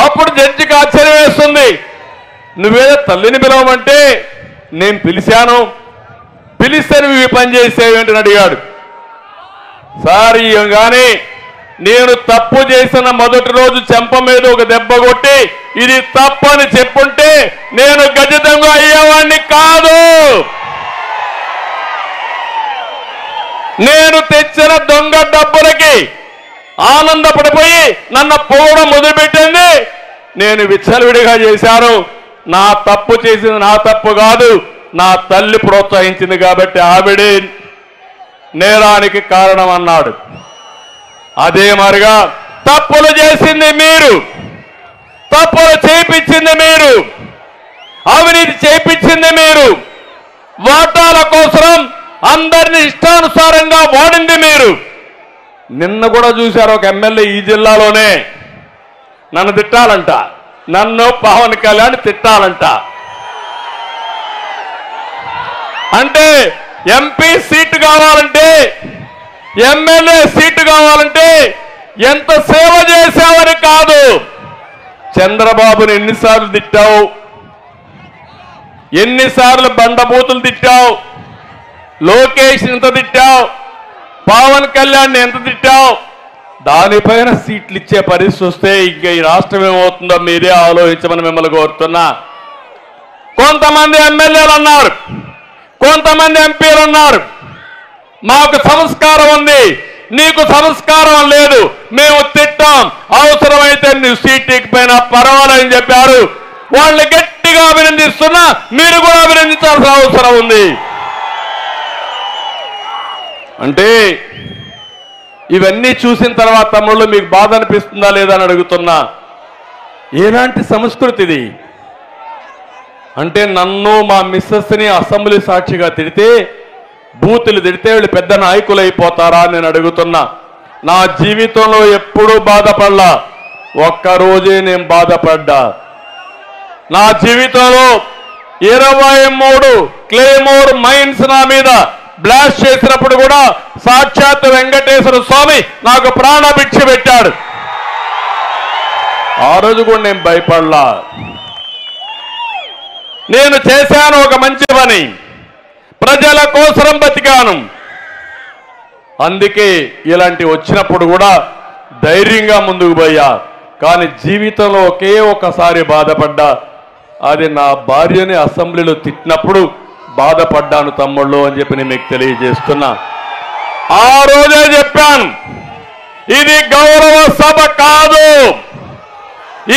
అప్పుడు జడ్జికి ఆశ్చర్యం వేస్తుంది. నువ్వేదో తల్లిని పిలవమంటే నేను పిలిచాను, పిలిస్తే నువ్వు ఈ పని చేసేవేంటని అడిగాడు. సార్ కానీ నేను తప్పు చేసిన మొదటి రోజు చెంప మీద ఒక దెబ్బ కొట్టి ఇది తప్పని చెప్పుంటే నేను గజ దొంగ అయ్యేవాడిని కాదు. నేను తెచ్చిన దొంగ డబ్బులకి ఆనందపడిపోయి నన్ను పోవడం మొదలుపెట్టింది. నేను విచ్చలవిడిగా చేశాను. నా తప్పు చేసింది నా తప్పు కాదు, నా తల్లి ప్రోత్సహించింది కాబట్టి ఆవిడే నేరానికి కారణం అన్నాడు. అదే మరిగా తప్పులు చేసింది మీరు, తప్పులు చేయించింది మీరు, అవినీతి చేయించింది మీరు, వాటాల కోసం అందరినీ ఇష్టానుసారంగా వాడింది మీరు. నిన్న కూడా చూశారు ఒక ఎమ్మెల్యే ఈ జిల్లాలోనే నన్ను తిట్టాలంట, నన్ను పవన్ కళ్యాణ్ తిట్టాలంట. అంటే ఎంపీ సీటు కావాలంటే, ఎమ్మెల్యే సీటు కావాలంటే ఎంత సేవ చేశావని కాదు. చంద్రబాబుని ఎన్నిసార్లు తిట్టావు, ఎన్నిసార్లు బండబూతులు తిట్టావు, లోకేష్ ఎంత తిట్టావు, పవన్ కళ్యాణ్ ఎంత తిట్టావు. దానిపైన సీట్లు ఇచ్చే పరిస్థితి వస్తే ఇంకా ఈ రాష్ట్రం ఏమవుతుందో మీరే ఆలోచించమని మిమ్మల్ని కోరుతున్నా. కొంతమంది ఎమ్మెల్యేలు అన్నారు, కొంతమంది ఎంపీలు అన్నారు, మాకు సంస్కారం ఉంది, నీకు సంస్కారం లేదు, మేము తిట్టాం, అవసరమైతే నువ్వు సీట్ ఎక్కిపోయినా పర్వాలేదని చెప్పారు. వాళ్ళని గట్టిగా అభినందిస్తున్నా, మీరు కూడా అభినందించాల్సిన అవసరం ఉంది. అంటే ఇవన్నీ చూసిన తర్వాత తమ్ముళ్ళు మీకు బాధ అనిపిస్తుందా లేదా అని అడుగుతున్నా. ఎలాంటి సంస్కృతి ఇది అంటే, నన్ను మా మిస్సెస్ని అసెంబ్లీ సాక్షిగా తిడితే, బూతులు తిడితే వీళ్ళు పెద్ద నాయకులు అయిపోతారా అని నేను అడుగుతున్నా. నా జీవితంలో ఎప్పుడూ బాధపడలా, ఒక్కరోజే నేను బాధపడ్డా. నా జీవితంలో 23 క్లేమోర్ మైన్స్ నా మీద బ్లాస్ట్ చేసినప్పుడు కూడా సాక్షాత్ వెంకటేశ్వర స్వామి నాకు ప్రాణభిక్ష పెట్టాడు. ఆ రోజు కూడా నేను భయపడలా. నేను చేశాను ఒక మంచి పని, ప్రజల కోసం బతికాను. అందుకే ఇలాంటి వచ్చినప్పుడు కూడా ధైర్యంగా ముందుకు పోయా. కానీ జీవితంలో ఒకే ఒక్కసారి బాధపడ్డా, అది నా భార్యని అసెంబ్లీలో తిట్టినప్పుడు బాధపడ్డాను తమ్ముళ్ళు అని చెప్పి నేను మీకు తెలియజేస్తున్నా. ఆ రోజే చెప్పాను, ఇది గౌరవ సభ కాదు,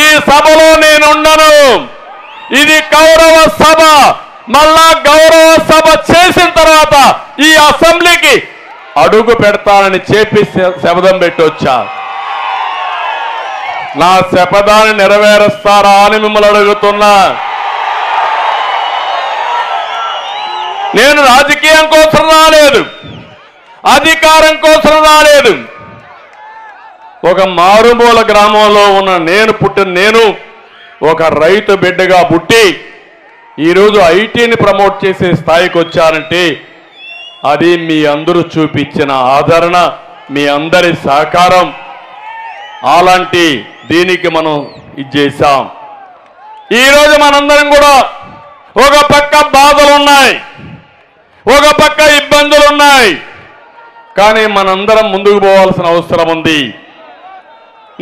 ఈ సభలో నేనుండను, ఇది గౌరవ సభ. మళ్ళా గౌరవ సభ చేసిన తర్వాత ఈ అసెంబ్లీకి అడుగు పెడతానని చెప్పి శపథం పెట్టి వచ్చా. నా శపథాన్ని నెరవేరుస్తారా అని మిమ్మల్ని అడుగుతున్నా. నేను రాజకీయం కోసం రాలేదు, అధికారం కోసం రాలేదు. ఒక మారుమూల గ్రామంలో ఉన్న నేను ఒక రైతు బిడ్డగా పుట్టి ఈరోజు ఐటీని ప్రమోట్ చేసే స్థాయికి వచ్చానంటే అది మీ అందరూ చూపించిన ఆదరణ, మీ అందరి సహకారం. అలాంటి దీనికి మనం ఇది చేశాం. ఈరోజు మనందరం కూడా ఒక పక్క బాధలున్నాయి, ఒక పక్క ఇబ్బందులున్నాయి, కానీ మనందరం ముందుకు పోవాల్సిన అవసరం ఉంది.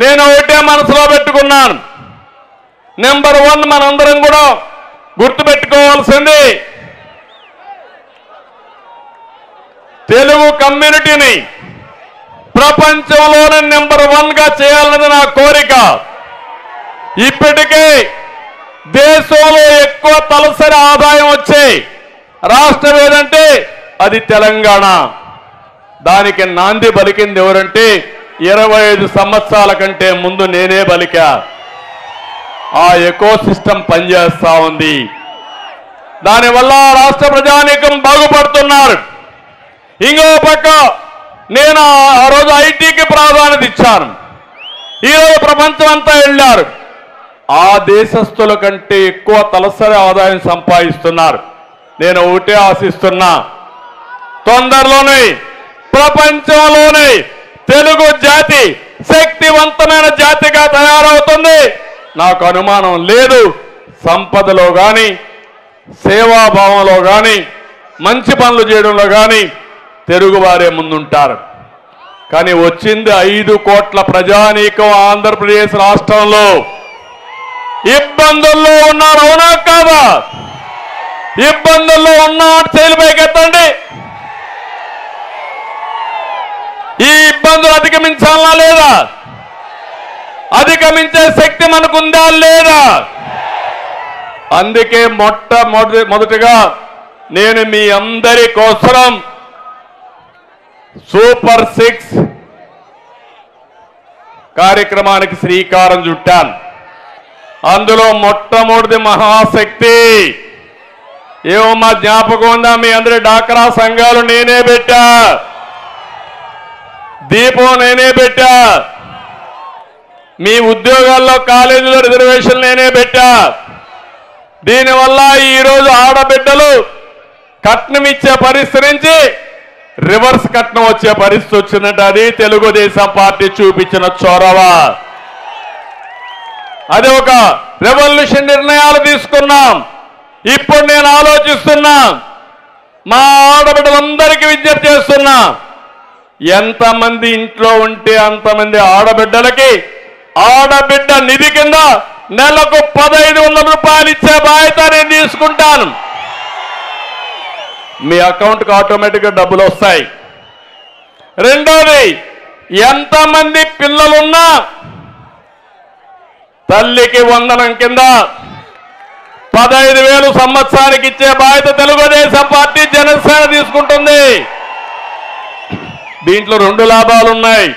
నేను ఒకటే మనసులో పెట్టుకున్నాను, నెంబర్ 1 మనందరం కూడా గుర్తుపెట్టుకోవాల్సింది, తెలుగు కమ్యూనిటీని ప్రపంచంలోనే నెంబర్ 1గా చేయాలన్నది నా కోరిక. ఇప్పటికే దేశంలో ఎక్కువ తలసరి ఆదాయం వచ్చే రాష్ట్రం ఏదంటే అది తెలంగాణ. దానికి నాంది పలికింది ఎవరంటే 25 సంవత్సరాల కంటే ముందు నేనే పలికా. ఆ ఎకో సిస్టమ్ పనిచేస్తా ఉంది. దానివల్ల రాష్ట్ర ప్రజానీకం బాగుపడుతున్నారు. ఇంకో పక్క నేను ఆ రోజు ఐటీకి ప్రాధాన్యత ఇచ్చాను. ఈరోజు ప్రపంచం అంతా వెళ్ళారు. ఆ దేశస్తుల కంటే ఎక్కువ తలసరి ఆదాయం సంపాదిస్తున్నారు. నేను ఒకటే ఆశిస్తున్నా, తొందరలోనే ప్రపంచంలోనే తెలుగు జాతి శక్తివంతమైన జాతిగా తయారవుతుంది. నాకు అనుమానం లేదు. సంపదలో కానీ, సేవాభావంలో కానీ, మంచి పనులు చేయడంలో కానీ తెలుగువారే ముందుంటారు. కానీ వచ్చింది 5 కోట్ల ప్రజానీకం ఆంధ్రప్రదేశ్ రాష్ట్రంలో ఇబ్బందుల్లో ఉన్నారు. అవునా కాదా? ఇబ్బందుల్లో ఉన్న చేతులు పైకెత్తండి. ఈ ఇబ్బందులు అధిగమించాలా లేదా? అధిగమించే శక్తి మనకుందా లేదా? అందుకే మొదటగా నేను మీ అందరి కోసం సూపర్ 6 కార్యక్రమానికి శ్రీకారం చుట్టాను. అందులో మొట్టమొదటి మహాశక్తి ఏమో మా జ్ఞాపకం ఉందా? మీ అందరి డాక్రా సంఘాలు నేనే పెట్టా, దీపం నేనే పెట్టా, మీ ఉద్యోగాల్లో కాలేజీలో రిజర్వేషన్ నేనే పెట్టా. దీనివల్ల ఈరోజు ఆడబిడ్డలు కట్నం ఇచ్చే పరిస్థితి నుంచి రివర్స్ కట్నం వచ్చే పరిస్థితి వచ్చిందంటే అది తెలుగుదేశం పార్టీ చూపించిన చొరవ. అది ఒక రెవల్యూషన్ నిర్ణయాలు తీసుకున్నాం. ఇప్పుడు నేను ఆలోచిస్తున్నా, మా ఆడబిడ్డలందరికీ విజ్ఞప్తి చేస్తున్నా, ఎంతమంది ఇంట్లో ఉంటే అంతమంది ఆడబిడ్డలకి ఆడబిడ్డ నిధి కింద నెలకు 1500 రూపాయలు ఇచ్చే బాధ్యత నేను తీసుకుంటాను. మీ అకౌంట్కి ఆటోమేటిక్గా డబ్బులు వస్తాయి. రెండోది, ఎంతమంది పిల్లలున్నా తల్లికి వందనం కింద 15,000 సంవత్సరానికి ఇచ్చే బాధ్యత తెలుగుదేశం పార్టీ జనసేన తీసుకుంటుంది. దీంట్లో 2 లాభాలున్నాయి.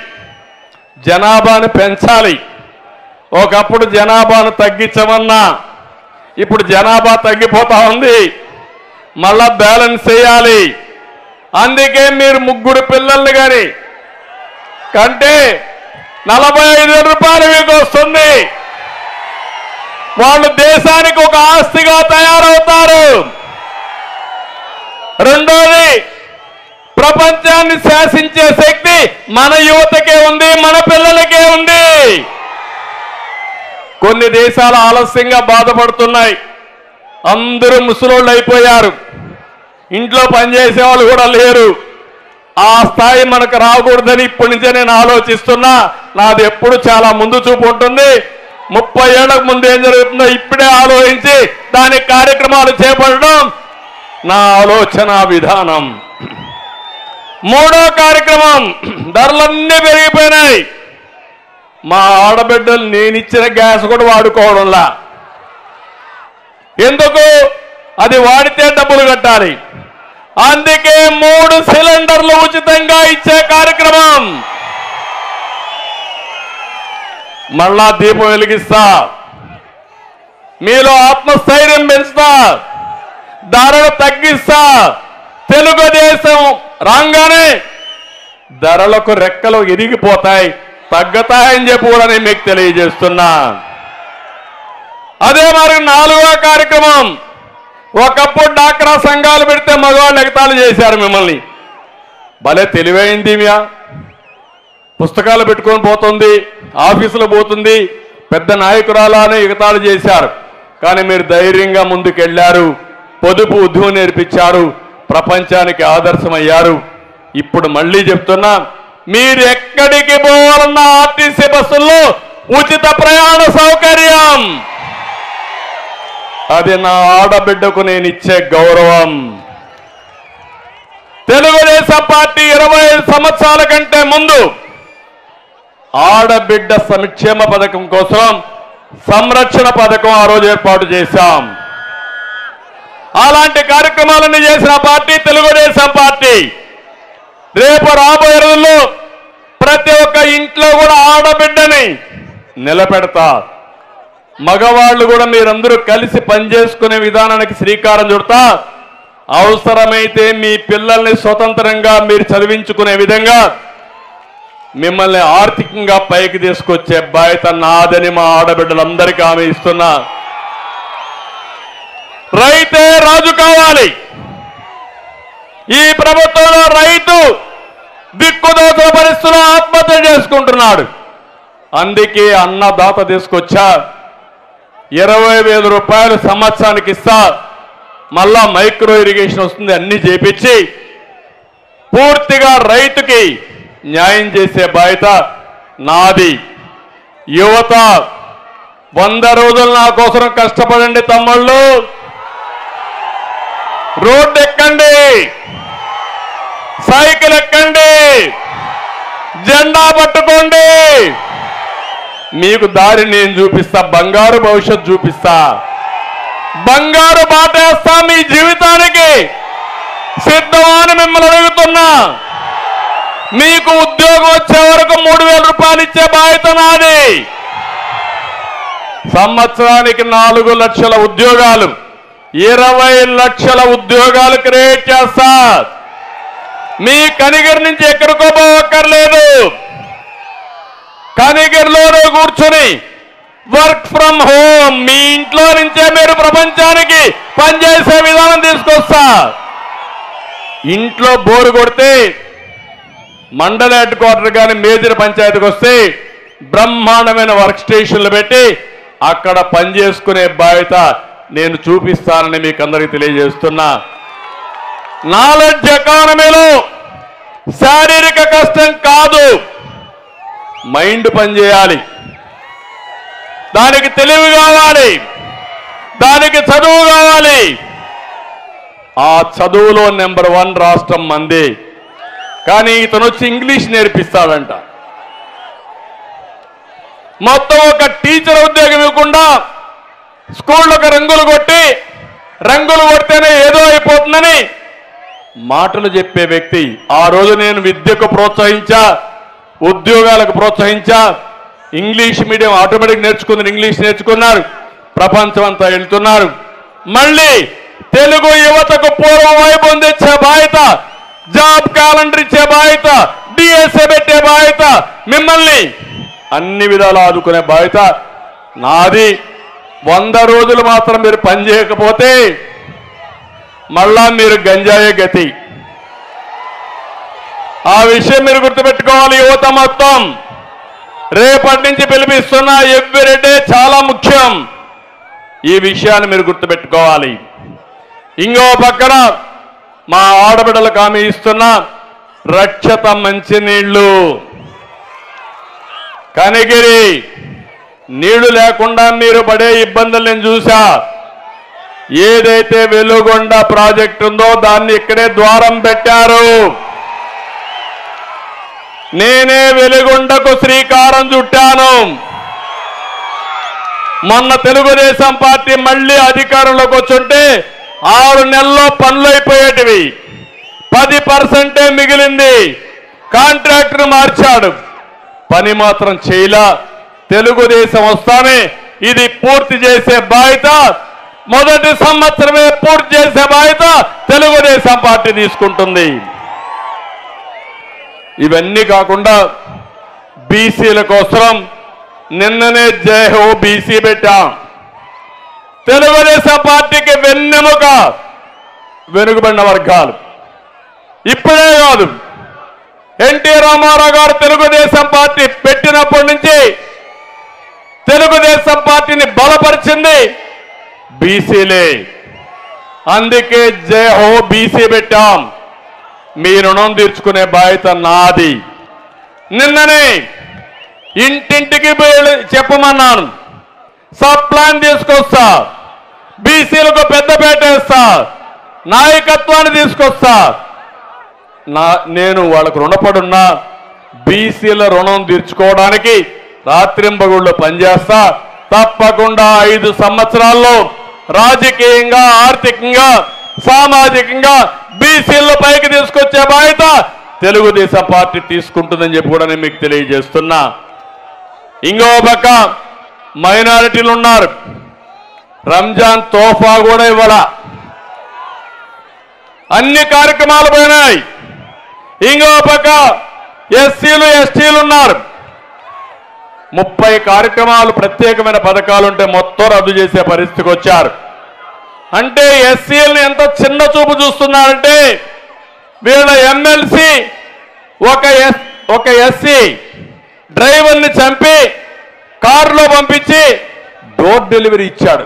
జనాభాను పెంచాలి. ఒకప్పుడు జనాభాను తగ్గించమన్నా, ఇప్పుడు జనాభా తగ్గిపోతా ఉంది. మళ్ళా బ్యాలెన్స్ చేయాలి. అందుకే మీరు 3 పిల్లల్ని కానీ కంటే 45,000 రూపాయలు మీకు వస్తుంది. వాళ్ళు దేశానికి ఒక ఆస్తిగా తయారవుతారు. రెండోది, ప్రపంచాన్ని శాసించే శక్తి మన యువతకే ఉంది, మన పిల్లలకే ఉంది. కొన్ని దేశాలు ఆలస్యంగా బాధపడుతున్నాయి. అందరూ ముసలోళ్ళు అయిపోయారు. ఇంట్లో పనిచేసే వాళ్ళు కూడా లేరు. ఆ స్థాయి మనకు రాకూడదని ఇప్పటి నుంచే నేను ఆలోచిస్తున్నా. నాది ఎప్పుడు చాలా ముందు చూపు ఉంటుంది. 30 ఏళ్లకు ముందు ఏం జరుగుతుందో ఇప్పుడే ఆలోచించి దాని కార్యక్రమాలు చేపట్టడం నా ఆలోచన విధానం. 3వ కార్యక్రమం, ధరలన్నీ పెరిగిపోయినాయి. మా ఆడబిడ్డలు నేనిచ్చిన గ్యాస్ కూడా వాడుకోవడంలా. ఎందుకు? అది వాడితే డబ్బులు కట్టాలి. అందుకే 3 సిలిండర్లు ఉచితంగా ఇచ్చే కార్యక్రమం. మళ్ళా దీపం వెలిగిస్తా, మీలో ఆత్మస్థైర్యం పెంచుతా, ధరలు తగ్గిస్తా. తెలుగుదేశం రాగానే ధరలకు రెక్కలు ఇరిగిపోతాయి, తగ్గతాయని చెప్పి కూడా నేను మీకు తెలియజేస్తున్నా. అదే మరి 4వ కార్యక్రమం, ఒకప్పుడు డాక్రా సంఘాలు పెడితే మగవాళ్ళు ఎగతాళి చేశారు మిమ్మల్ని. భలే తెలివైంది మియా, పుస్తకాలు పెట్టుకొని పోతుంది, ఆఫీసులో పోతుంది, పెద్ద నాయకురాలానే ఎగతాళి చేశారు. కానీ మీరు ధైర్యంగా ముందుకెళ్లారు, పొదుపు ఉద్యమం నేర్పించారు, ప్రపంచానికి ఆదర్శమయ్యారు. ఇప్పుడు మళ్ళీ చెప్తున్నా, మీరు ఎక్కడికి పోవాలన్న ఆర్టీసీ బస్సుల్లో ఉచిత ప్రయాణ సౌకర్యం. అది నా ఆడబిడ్డకు నేను ఇచ్చే గౌరవం. తెలుగుదేశం పార్టీ 25 సంవత్సరాల కంటే ముందు ఆడబిడ్డ సంక్షేమ పథకం కోసం సంరక్షణ పథకం ఆ రోజు ఏర్పాటు చేశాం. అలాంటి కార్యక్రమాలన్నీ చేసిన పార్టీ తెలుగుదేశం పార్టీ. రేపు రాబోయే రోజుల్లో ప్రతి ఒక్క ఇంట్లో కూడా ఆడబిడ్డని నిలబెడతా. మగవాళ్ళు కూడా మీరందరూ కలిసి పనిచేసుకునే విధానానికి శ్రీకారం చుడతా. అవసరమైతే మీ పిల్లల్ని స్వతంత్రంగా మీరు చదివించుకునే విధంగా మిమ్మల్ని ఆర్థికంగా పైకి తీసుకొచ్చే బాధ్యత నాదని మా ఆడబిడ్డలందరికీ హామీ ఇస్తున్నా. రైతే రాజు కావాలి. ఈ ప్రభుత్వంలో రైతు దిక్కుదోచ పరిస్థితుల్లో ఆత్మహత్య చేసుకుంటున్నాడు. అందుకే అన్నదాత తీసుకొచ్చా. 20,000 రూపాయలు సంవత్సరానికి ఇస్తా. మళ్ళా మైక్రో ఇరిగేషన్ వస్తుంది. అన్ని చేపించి పూర్తిగా రైతుకి న్యాయం చేసే బాధ్యత నాది. యువత 100 రోజులు నా కోసం కష్టపడండి తమ్ముళ్ళు. రోడ్డు ఎక్కండి, సైకిల్ ఎక్కండి, జెండా పట్టుకోండి. మీకు దారి నేను చూపిస్తా. బంగారు భవిష్యత్తు చూపిస్తా. బంగారు బాటేస్తా. మీ జీవితానికి సిద్ధమా అని మిమ్మల్ని అడుగుతున్నా. మీకు ఉద్యోగం వచ్చే వరకు 3,000 రూపాయలు ఇచ్చే బాధ్యత నాది. సంవత్సరానికి 4 లక్షల ఉద్యోగాలు, 20 లక్షల ఉద్యోగాలు క్రియేట్ చేస్తా. మీ కనిగిరి నుంచి ఎక్కడికో పోవక్కర్లేదు. కనిగిరిలోనే కూర్చుని వర్క్ ఫ్రమ్ హోమ్ మీ ఇంట్లో నుంచే మీరు ప్రపంచానికి పనిచేసే విధానం తీసుకొస్తా. ఇంట్లో బోరు కొడితే మండల హెడ్ క్వార్టర్ కానీ మేజర్ పంచాయతీకి వస్తే బ్రహ్మాండమైన వర్క్ స్టేషన్లు పెట్టి అక్కడ పనిచేసుకునే బాధ్యత నేను చూపిస్తానని మీకు అందరికీ తెలియజేస్తున్నా. నాలెడ్జ్ ఎకానమీలో శారీరక కష్టం కాదు, మైండ్ పనిచేయాలి. దానికి తెలివి కావాలి, దానికి చదువు కావాలి. ఆ చదువులో నెంబర్ 1 రాష్ట్రం మంది. కానీ ఇతను వచ్చి ఇంగ్లీష్ నేర్పిస్తాడంట. మొత్తం ఒక టీచర్ ఉద్యోగం ఇవ్వకుండా స్కూళ్ళకు రంగులు కొడితేనే ఏదో అయిపోతుందని మాటలు చెప్పే వ్యక్తి. ఆ రోజు నేను విద్యకు ప్రోత్సహించా, ఉద్యోగాలకు ప్రోత్సహించా. ఇంగ్లీష్ మీడియం ఆటోమేటిక్ నేర్చుకుంది, ఇంగ్లీష్ నేర్చుకున్నారు, ప్రపంచం అంతా వెళ్తున్నారు. మళ్ళీ తెలుగు యువతకు పూర్వం వైభవం తెచ్చే బాధ్యత, జాబ్ క్యాలెండర్ ఇచ్చే బాధ్యత, డిఎస్ఏ పెట్టే బాధ్యత, మిమ్మల్ని అన్ని విధాలు ఆదుకునే బాధ్యత నాది. 100 రోజులు మాత్రం మీరు పని చేయకపోతే మళ్ళా మీరు గంజాయే గతి. ఆ విషయం మీరు గుర్తుపెట్టుకోవాలి. యువత మొత్తం రేపటి నుంచి పిలిపిస్తున్న ఎవ్రీ డే చాలా ముఖ్యం. ఈ విషయాన్ని మీరు గుర్తుపెట్టుకోవాలి. ఇంకో పక్కన మా ఆడబిడ్డలకు హామీ ఇస్తున్న రక్షత మంచినీళ్లు. కనిగిరి నీళ్లు లేకుండా మీరు పడే ఇబ్బందులు నేను చూసా. ఏదైతే వెలుగొండ ప్రాజెక్టు ఉందో దాన్ని ఇక్కడే ద్వారం పెట్టారు. నేనే వెలుగొండకు శ్రీకారం చుట్టాను. మొన్న తెలుగుదేశం పార్టీ మళ్ళీ అధికారంలోకి వచ్చుంటే 6 నెలల్లో పనులు అయిపోయేటివి. 10% మిగిలింది. కాంట్రాక్టర్ మార్చాడు, పని మాత్రం చేయలా. తెలుగుదేశం వస్తానే ఇది పూర్తి చేసే బాధ్యత, మొదటి సంవత్సరమే పూర్తి చేసే బాధ్యత తెలుగుదేశం పార్టీ తీసుకుంటుంది. ఇవన్నీ కాకుండా బీసీల కోసం నిన్ననే జై హో బీసీ పెట్టాం. తెలుగుదేశం పార్టీకి వెన్నెముక వెనుకబడిన వర్గాలు. ఇప్పుడే కాదు, ఎన్టీ రామారావు గారు తెలుగుదేశం పార్టీ పెట్టినప్పటి నుంచి తెలుగుదేశం పార్టీని బలపరిచింది బీసీలే. అందుకే జై హో బీసీ పెట్టాం. మీ రుణం తీర్చుకునే బాధ్యత నాది. నిన్ననే ఇంటింటికి చెప్పమన్నాను. సబ్ ప్లాన్ తీసుకొస్తా, బీసీలకు పెద్దపేట వేస్తా, నాయకత్వాన్ని తీసుకొస్తా. నేను వాళ్ళకు రుణపడున్నా. బీసీల రుణం తీర్చుకోవడానికి రాత్రింబగుళ్ళు పనిచేస్తా. తప్పకుండా 5 సంవత్సరాల్లో రాజకీయంగా, ఆర్థికంగా, సామాజికంగా బీసీలను పైకి తీసుకొచ్చే బాధ్యత తెలుగుదేశం పార్టీ తీసుకుంటుందని చెప్పి కూడా నేను మీకు తెలియజేస్తున్నా. ఇంకో పక్క మైనారిటీలు ఉన్నారు. రంజాన్ తోఫా కూడా ఇవ్వాల. అన్ని కార్యక్రమాలు పోయినాయి. ఇంకో పక్క ఎస్సీలు, ఎస్టీలు ఉన్నారు. 30 కార్యక్రమాలు, ప్రత్యేకమైన పథకాలు ఉంటే మొత్తం రద్దు చేసే పరిస్థితికి వచ్చారు. అంటే ఎస్సీలను ఎంత చిన్న చూపు చూస్తున్నారంటే, వీళ్ళ ఎమ్మెల్సీ ఒక ఎస్సీ డ్రైవర్ని చంపి కారులో పంపించి డోర్ డెలివరీ ఇచ్చాడు.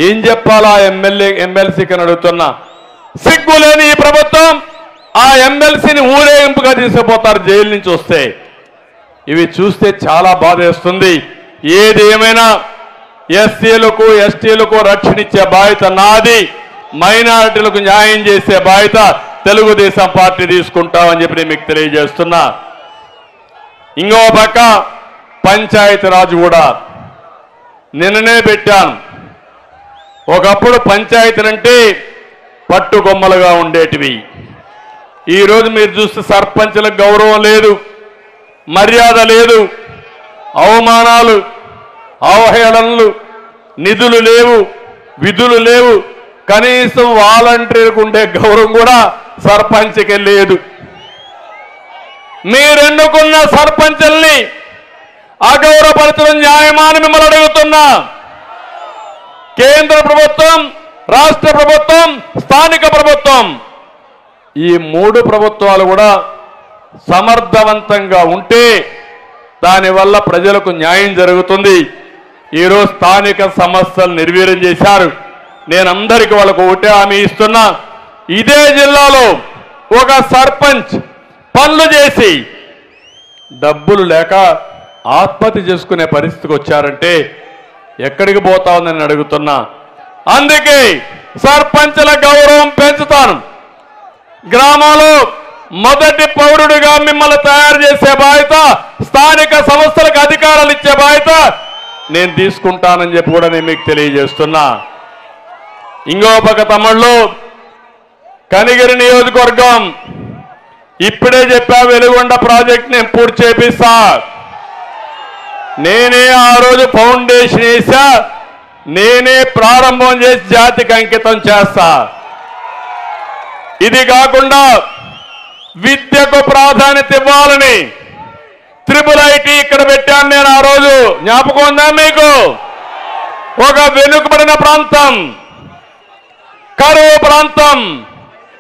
ఏం చెప్పాలా ఎమ్మెల్సీకి అని అడుగుతున్నా. సిగ్గులేని ఈ ప్రభుత్వం ఆ ఎమ్మెల్సీని ఊరేగింపుగా తీసుకుపోతారు జైలు నుంచి వస్తే. ఇవి చూస్తే చాలా బాధేస్తుంది. ఏది ఏమైనా ఎస్సీలకు, ఎస్టీలకు రక్షణ ఇచ్చే బాధ్యత నాది. మైనారిటీలకు న్యాయం చేసే బాధ్యత తెలుగుదేశం పార్టీ తీసుకుంటామని చెప్పి నేను మీకు తెలియజేస్తున్నా. ఇంకో పక్క పంచాయతీరాజ్ కూడా నిన్ననే పెట్టాను. ఒకప్పుడు పంచాయతీలంటే పట్టుకొమ్మలుగా ఉండేటివి. ఈరోజు మీరు చూస్తే సర్పంచులకు గౌరవం లేదు, మర్యాద లేదు, అవమానాలు, అవహేళనలు, నిధులు లేవు, విధులు లేవు. కనీసం వాలంటీర్కు ఉండే గౌరవం కూడా సర్పంచ్కి లేదు. మీరెన్నుకున్న సర్పంచుల్ని అగౌరవపరచడం న్యాయమా అని మిమ్మల్ని అడుగుతున్నా. కేంద్ర ప్రభుత్వం, రాష్ట్ర ప్రభుత్వం, స్థానిక ప్రభుత్వం, ఈ 3 ప్రభుత్వాలు కూడా సమర్థవంతంగా ఉంటే దానివల్ల ప్రజలకు న్యాయం జరుగుతుంది. ఈరోజు స్థానిక సమస్యలు నిర్వీర్యం చేశారు. నేను అందరికీ వాళ్ళకు ఒకటే హామీ ఇస్తున్నా. ఇదే జిల్లాలో ఒక సర్పంచ్ పనులు చేసి డబ్బులు లేక ఆత్మహత్య చేసుకునే పరిస్థితికి వచ్చారంటే ఎక్కడికి పోతా ఉందని అడుగుతున్నా. అందుకే సర్పంచుల గౌరవం పెంచుతాను. గ్రామాల్లో మొదటి పౌరుడిగా మిమ్మల్ని తయారు చేసే బాధ్యత, స్థానిక సంస్థలకు అధికారాలు ఇచ్చే బాధ్యత నేను తీసుకుంటానని చెప్పి కూడా నేను మీకు తెలియజేస్తున్నా. ఇంకో పక్క తమ్ముళ్ళు, కనిగిరి నియోజకవర్గం ఇప్పుడే చెప్పా, వెలుగొండ ప్రాజెక్ట్ నేను పూర్తి చేపిస్తా. నేనే ఆ రోజు ఫౌండేషన్ వేసా, నేనే ప్రారంభం చేసి జాతికి అంకితం చేస్తా. ఇది కాకుండా విద్యకు ప్రాధాన్యత ఇవ్వాలని IIIT ఇక్కడ పెట్టాను నేను ఆ రోజు. జ్ఞాపకం ఉందా మీకు? ఒక వెనుకబడిన ప్రాంతం, కరువు ప్రాంతం,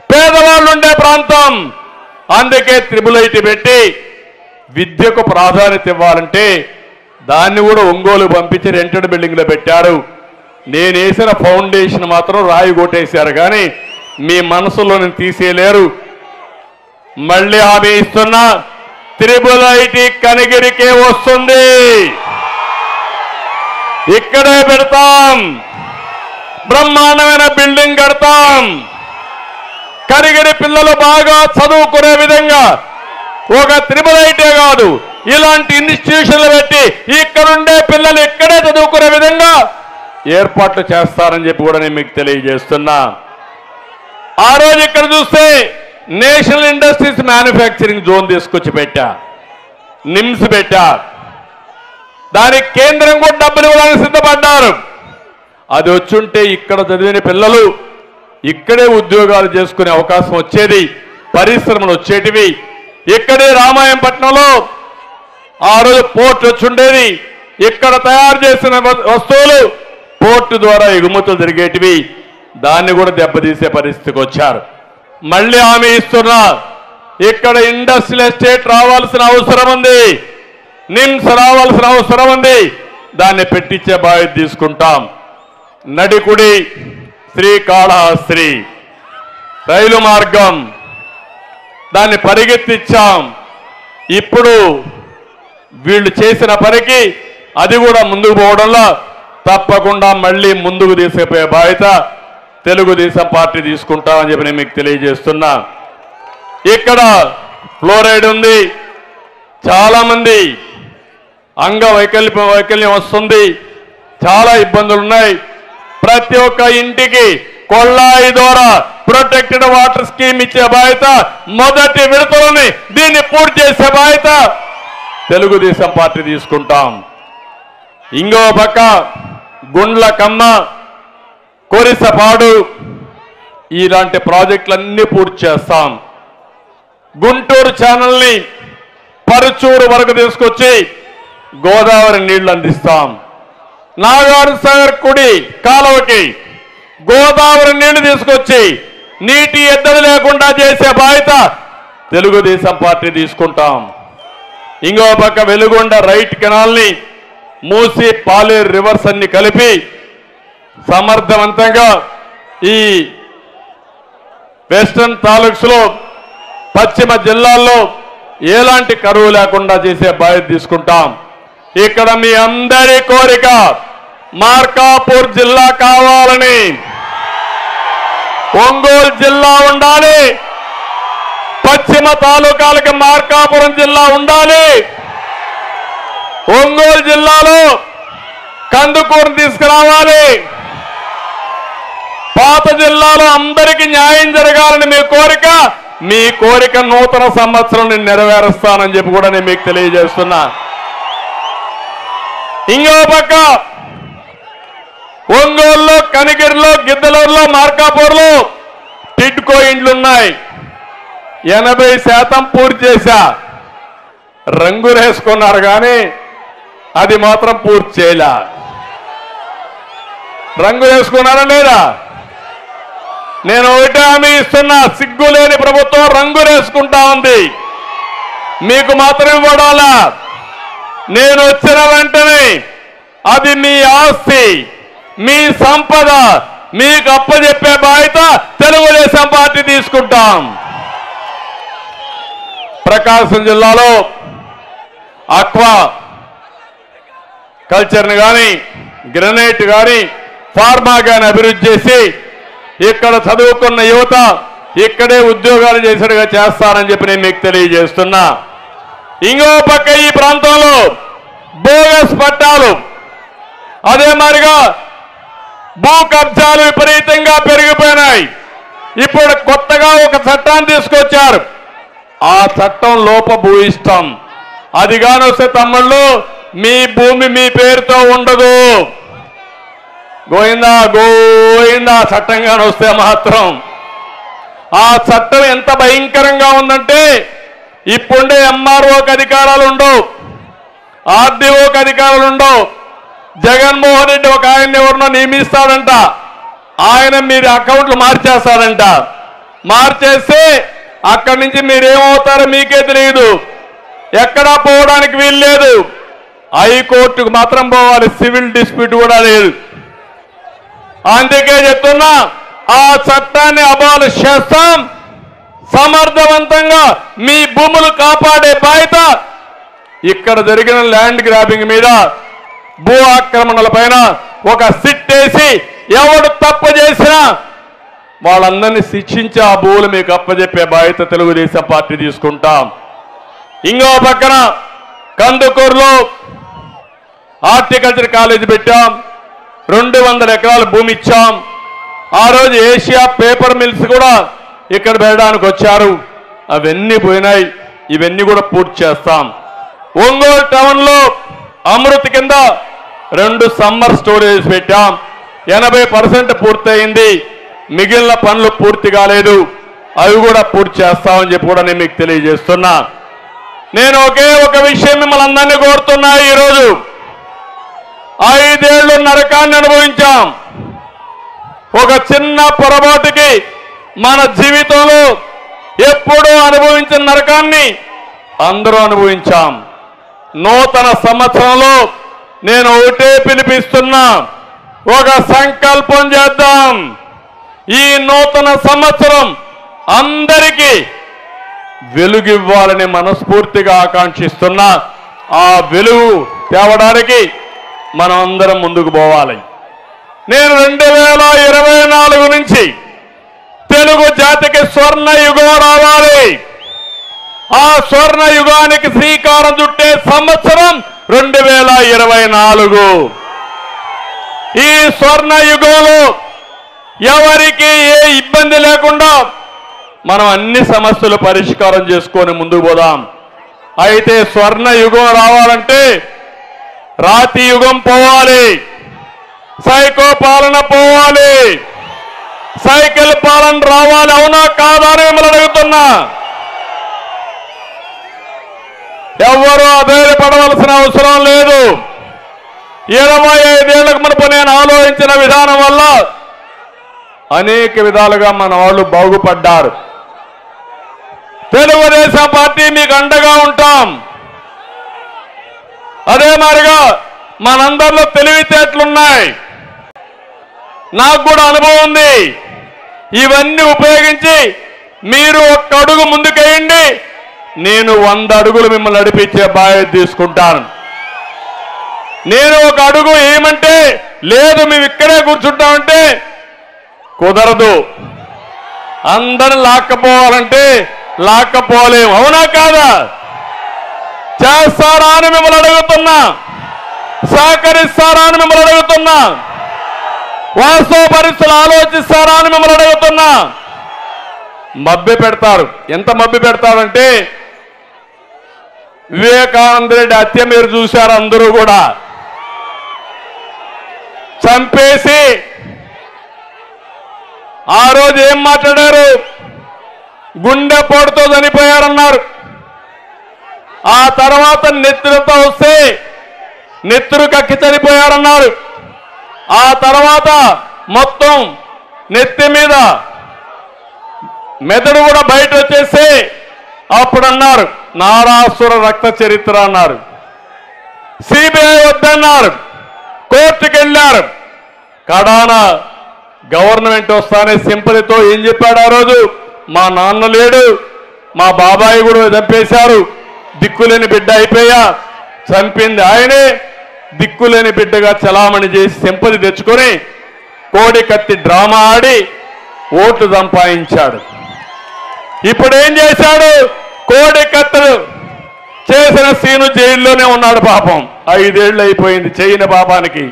పేదవాళ్ళు ఉండే ప్రాంతం. అందుకే IIIT పెట్టి విద్యకు ప్రాధాన్యత ఇవ్వాలంటే దాన్ని కూడా ఒంగోలు పంపించి రెంటెడ్ బిల్డింగ్లో పెట్టారు. నేను వేసిన ఫౌండేషన్ మాత్రం రాయి కొట్టేశారు, కానీ మీ మనసులో నేను తీసేయలేరు. మళ్ళీ హామీ ఇస్తున్నా, IIIT కనిగిరికే వస్తుంది. ఇక్కడే పెడతాం, బ్రహ్మాండమైన బిల్డింగ్ కడతాం. కనిగిరి పిల్లలు బాగా చదువుకునే విధంగా ఒక IIIT కాదు, ఇలాంటి ఇన్స్టిట్యూషన్లు పెట్టి ఇక్కడుండే పిల్లలు ఇక్కడే చదువుకునే విధంగా ఏర్పాట్లు చేస్తారని చెప్పి కూడా నేను మీకు తెలియజేస్తున్నా. ఆ రోజు ఇక్కడ చూస్తే నేషనల్ ఇండస్ట్రీస్ మ్యానుఫ్యాక్చరింగ్ జోన్ తీసుకొచ్చి పెట్టా, నిమ్స్ పెట్టా. దానికి కేంద్రం కూడా డబ్బులు ఇవ్వడానికి సిద్ధపడ్డారు. అది వచ్చుంటే ఇక్కడ చదివిన పిల్లలు ఇక్కడే ఉద్యోగాలు చేసుకునే అవకాశం వచ్చేది, పరిశ్రమలు వచ్చేటివి. ఇక్కడే రామాయంపట్నంలో ఆ రోజు పోర్ట్ వచ్చుండేది. ఇక్కడ తయారు చేసిన వస్తువులు పోర్టు ద్వారా ఎగుమతులు జరిగేటివి. దాన్ని కూడా దెబ్బతీసే పరిస్థితికి వచ్చారు. మళ్ళీ హామీ ఇస్తున్నా, ఇక్కడ ఇండస్ట్రియల్ ఎస్టేట్ రావాల్సిన అవసరం ఉంది, నిమ్స్ రావాల్సిన అవసరం ఉంది. దాన్ని పెట్టించే బాధ్యత తీసుకుంటాం. నడికుడి శ్రీకాళహస్తి రైలు మార్గం దాన్ని పరిగెత్తించాం. ఇప్పుడు వీళ్ళు చేసిన పనికి అది కూడా ముందుకు పోవడంలో తప్పకుండా మళ్ళీ ముందుకు తీసుకుపోయే బాధ్యత తెలుగుదేశం పార్టీ తీసుకుంటామని చెప్పి నేను మీకు తెలియజేస్తున్నా. ఇక్కడ ఫ్లోరైడ్ ఉంది, చాలా మంది అంగవైకల్యం వస్తుంది, చాలా ఇబ్బందులు ఉన్నాయి. ప్రతి ఒక్క ఇంటికి కొళ్ళాయి ద్వారా ప్రొటెక్టెడ్ వాటర్ స్కీమ్ ఇచ్చే బాధ్యత మొదటి విడతలోనే దీన్ని పూర్తి చేసే బాధ్యత తెలుగుదేశం పార్టీ తీసుకుంటాం. ఇంకో పక్క గుండ్లకమ్మ, కొరిసపాడు ఇలాంటి ప్రాజెక్టులన్నీ పూర్తి చేస్తాం. గుంటూరు ఛానల్ని పరుచూరు వరకు తీసుకొచ్చి గోదావరి నీళ్లు అందిస్తాం. నాగార్జున సాగర్ కుడి కాలువకి గోదావరి నీళ్లు తీసుకొచ్చి నీటి ఎద్దడి లేకుండా చేసే బాధ్యత తెలుగుదేశం పార్టీ తీసుకుంటాం. ఇంకో పక్క వెలుగొండ రైట్ కెనాల్ని మూసి పాలేరు రివర్స్ అన్ని కలిపి సమర్థవంతంగా ఈ వెస్టర్న్ తాలూక్స్ లో పశ్చిమ జిల్లాల్లో ఎలాంటి కరువు లేకుండా చేసే బాధ్యత తీసుకుంటాం. ఇక్కడ మీ అందరి కోరిక మార్కాపూర్ జిల్లా కావాలని, ఒంగోలు జిల్లా ఉండాలి, పశ్చిమ తాలూకాలకి మార్కాపురం జిల్లా ఉండాలి, ఒంగోలు జిల్లాలో కందుకూరుని తీసుకురావాలి, పాత జిల్లాలో అందరికీ న్యాయం జరగాలని మీ కోరిక నూతన సంవత్సరం నేను నెరవేరుస్తానని చెప్పి కూడా నేను మీకు తెలియజేస్తున్నా. ఇంకో పక్క ఒంగోలులో, కనిగిరిలో, గిద్దలూరులో, మార్కాపూర్లో టిడ్కో ఇండ్లున్నాయి. 80% పూర్తి చేశా. రంగులేసుకున్నారు కానీ అది మాత్రం పూర్తి చేయలే. రంగులేసుకున్నారా లేదా? నేను ఒకటే హామీ ఇస్తున్నా, సిగ్గులేని ప్రభుత్వం రంగులేసుకుంటా ఉంది. మీకు మాత్రం ఇవ్వడాలా? నేను వచ్చిన వెంటనే అది మీ ఆస్తి, మీ సంపద మీకు అప్పచెప్పే బాధ్యత తెలుగుదేశం పార్టీ తీసుకుంటాం. ప్రకాశం జిల్లాలో ఆక్వా కల్చర్ని కానీ, గ్రనైట్ కానీ, ఫార్మా కానీ అభివృద్ధి చేసి ఇక్కడ చదువుకున్న యువత ఇక్కడే ఉద్యోగాలు చేసేట్టుగా చేస్తానని చెప్పి నేను మీకు తెలియజేస్తున్నా. ఇంకో పక్క ఈ ప్రాంతంలో బోగస్ పట్టాలు, అదే మాదిరిగా భూ కబ్జాలు విపరీతంగా పెరిగిపోయినాయి. ఇప్పుడు కొత్తగా ఒక చట్టాన్ని తీసుకొచ్చారు. ఆ చట్టం లోపభూయిష్టం. అది కానొస్తే తమ్ముళ్ళు మీ భూమి మీ పేరుతో ఉండదు. గోయిందా గోయిందా చట్టం కానొస్తే మాత్రం. ఆ చట్టం ఎంత భయంకరంగా ఉందంటే ఇప్పుడే ఎంఆర్ఓకి అధికారాలు ఉండవు, ఆర్డీఓకి అధికారాలు ఉండవు. జగన్మోహన్ రెడ్డి ఒక ఆయన్ని ఎవరినో నియమిస్తాడంట, ఆయన మీరు అకౌంట్లు మార్చేస్తాడంట. మార్చేస్తే అక్కడి నుంచి మీరేమవుతారో మీకే తెలియదు. ఎక్కడా పోవడానికి వీలు లేదు. హైకోర్టుకు మాత్రం పోవాలి, సివిల్ డిస్ప్యూట్ కూడా లేదు. అందుకే చెప్తున్నా, ఆ చట్టాన్ని అబాలిష్ చేస్తాం. సమర్థవంతంగా మీ భూములు కాపాడే బాధ్యత ఇక్కడ జరిగిన ల్యాండ్ గ్రాబింగ్ మీద, భూ ఆక్రమణల పైన ఒక సిట్ వేసి ఎవడు తప్పు చేసినా వాళ్ళందరినీ శిక్షించి ఆ భూములు మీకు అప్పచెప్పే బాధ్యత తెలుగుదేశం పార్టీ తీసుకుంటాం. ఇంకో పక్కన కందుకూరులో హార్టికల్చర్ కాలేజీ పెట్టాం. 200 ఎకరాల భూమి ఇచ్చాం. ఆ రోజు ఏషియా పేపర్ మిల్స్ కూడా ఇక్కడ పెట్టడానికి వచ్చారు. అవన్నీ పోయినాయి. ఇవన్నీ కూడా పూర్తి చేస్తాం. ఒంగోలు టౌన్లో అమృత్ కింద 2 సమ్మర్ స్టోరేజ్ పెట్టాం. 80% పూర్తయింది. మిగిలిన పనులు పూర్తి కాలేదు. అవి కూడా పూర్తి చేస్తామని చెప్పి కూడా నేను మీకు తెలియజేస్తున్నా. నేను ఒకే ఒక విషయం మిమ్మల్ని అందరినీ కోరుతున్నా. ఈరోజు 5 ఏళ్లు నరకాన్ని అనుభవించాం. ఒక చిన్న పొరపాటుకి మన జీవితంలో ఎప్పుడూ అనుభవించిన నరకాన్ని అందరూ అనుభవించాం. నూతన సంవత్సరంలో నేను ఒకటే పిలిపిస్తున్నా, ఒక సంకల్పం చేద్దాం. ఈ నూతన సంవత్సరం అందరికీ వెలుగివ్వాలని మనస్ఫూర్తిగా ఆకాంక్షిస్తున్నా. ఆ వెలుగు తేవడానికి మనం అందరం ముందుకు పోవాలి. నేను 2024 నుంచి తెలుగు జాతికి స్వర్ణ యుగం రావాలి. ఆ స్వర్ణ యుగానికి శ్రీకారం చుట్టే సంవత్సరం 2024. ఈ స్వర్ణ యుగంలో ఎవరికి ఏ ఇబ్బంది లేకుండా మనం అన్ని సమస్యలు పరిష్కారం చేసుకొని ముందుకు పోదాం. అయితే స్వర్ణ యుగం రావాలంటే రాతి యుగం పోవాలి, సైకో పాలన పోవాలి, సైకిల్ పాలన రావాలి. అవునా కాదా అని మిమ్మల్ని అడుగుతున్నా. ఎవరు అధైర్యపడవలసిన అవసరం లేదు. 25 ఏళ్లకు మునుపు నేను ఆలోచించిన విధానం వల్ల అనేక విధాలుగా మన వాళ్ళు బాగుపడ్డారు. తెలుగుదేశం పార్టీ మీకు అండగా ఉంటాం. అదే మాదిరిగా మనందరిలో తెలివితేటలున్నాయి, నాకు కూడా అనుభవం ఉంది. ఇవన్నీ ఉపయోగించి మీరు ఒక్క అడుగు ముందుకేయండి, నేను 100 అడుగులు మిమ్మల్ని నడిపించే బాధ్యత తీసుకుంటాను. నేను ఒక అడుగు ఏమంటే లేదు మేము ఇక్కడే కూర్చుంటామంటే కుదరదు. అందరిని లాక్కపోవాలంటే లాక్కపోలేము. అవునా కాదా? చేస్తారా అని మిమ్మల్ని అడుగుతున్నా, సహకరిస్తారా అని మిమ్మల్ని అడుగుతున్నా, వాస్తవ పరిస్థితులు ఆలోచిస్తారా అని మిమ్మల్ని అడుగుతున్నా. మభ్య పెడతారు. ఎంత మభ్య పెడతారంటే వివేకానంద రెడ్డి హత్య మీరు చూశారు. అందరూ కూడా చంపేసి ఆ రోజు ఏం మాట్లాడారు? గుండెపోటుతో చనిపోయారన్నారు. ఆ తర్వాత నెత్తురుతో వస్తే నెత్తురు కక్కి చనిపోయారన్నారు. ఆ తర్వాత మొత్తం నెత్తి మీద మెదడు కూడా బయట వచ్చేసి అప్పుడు అన్నారు నారాసుర రక్త చరిత్ర అన్నారు. సిబిఐ వద్దన్నారు, కోర్టుకు వెళ్ళారు. కడాన గవర్నమెంట్ వస్తానే సింపతితో ఏం చెప్పాడు ఆ రోజు? మా నాన్న లేడు, మా బాబాయి కూడా చంపేశారు, దిక్కులేని బిడ్డ అయిపోయా, చంపింది ఆయనే, దిక్కులేని బిడ్డగా చలామణి చేసి సింపతి తెచ్చుకొని కోడి కత్తి డ్రామా ఆడి ఓట్లు సంపాదించాడు. ఇప్పుడు ఏం చేశాడు? కోడి కత్తులు చేసిన సీను జైల్లోనే ఉన్నాడు. పాపం 5 ఏళ్ళు అయిపోయింది చేయని పాపానికి.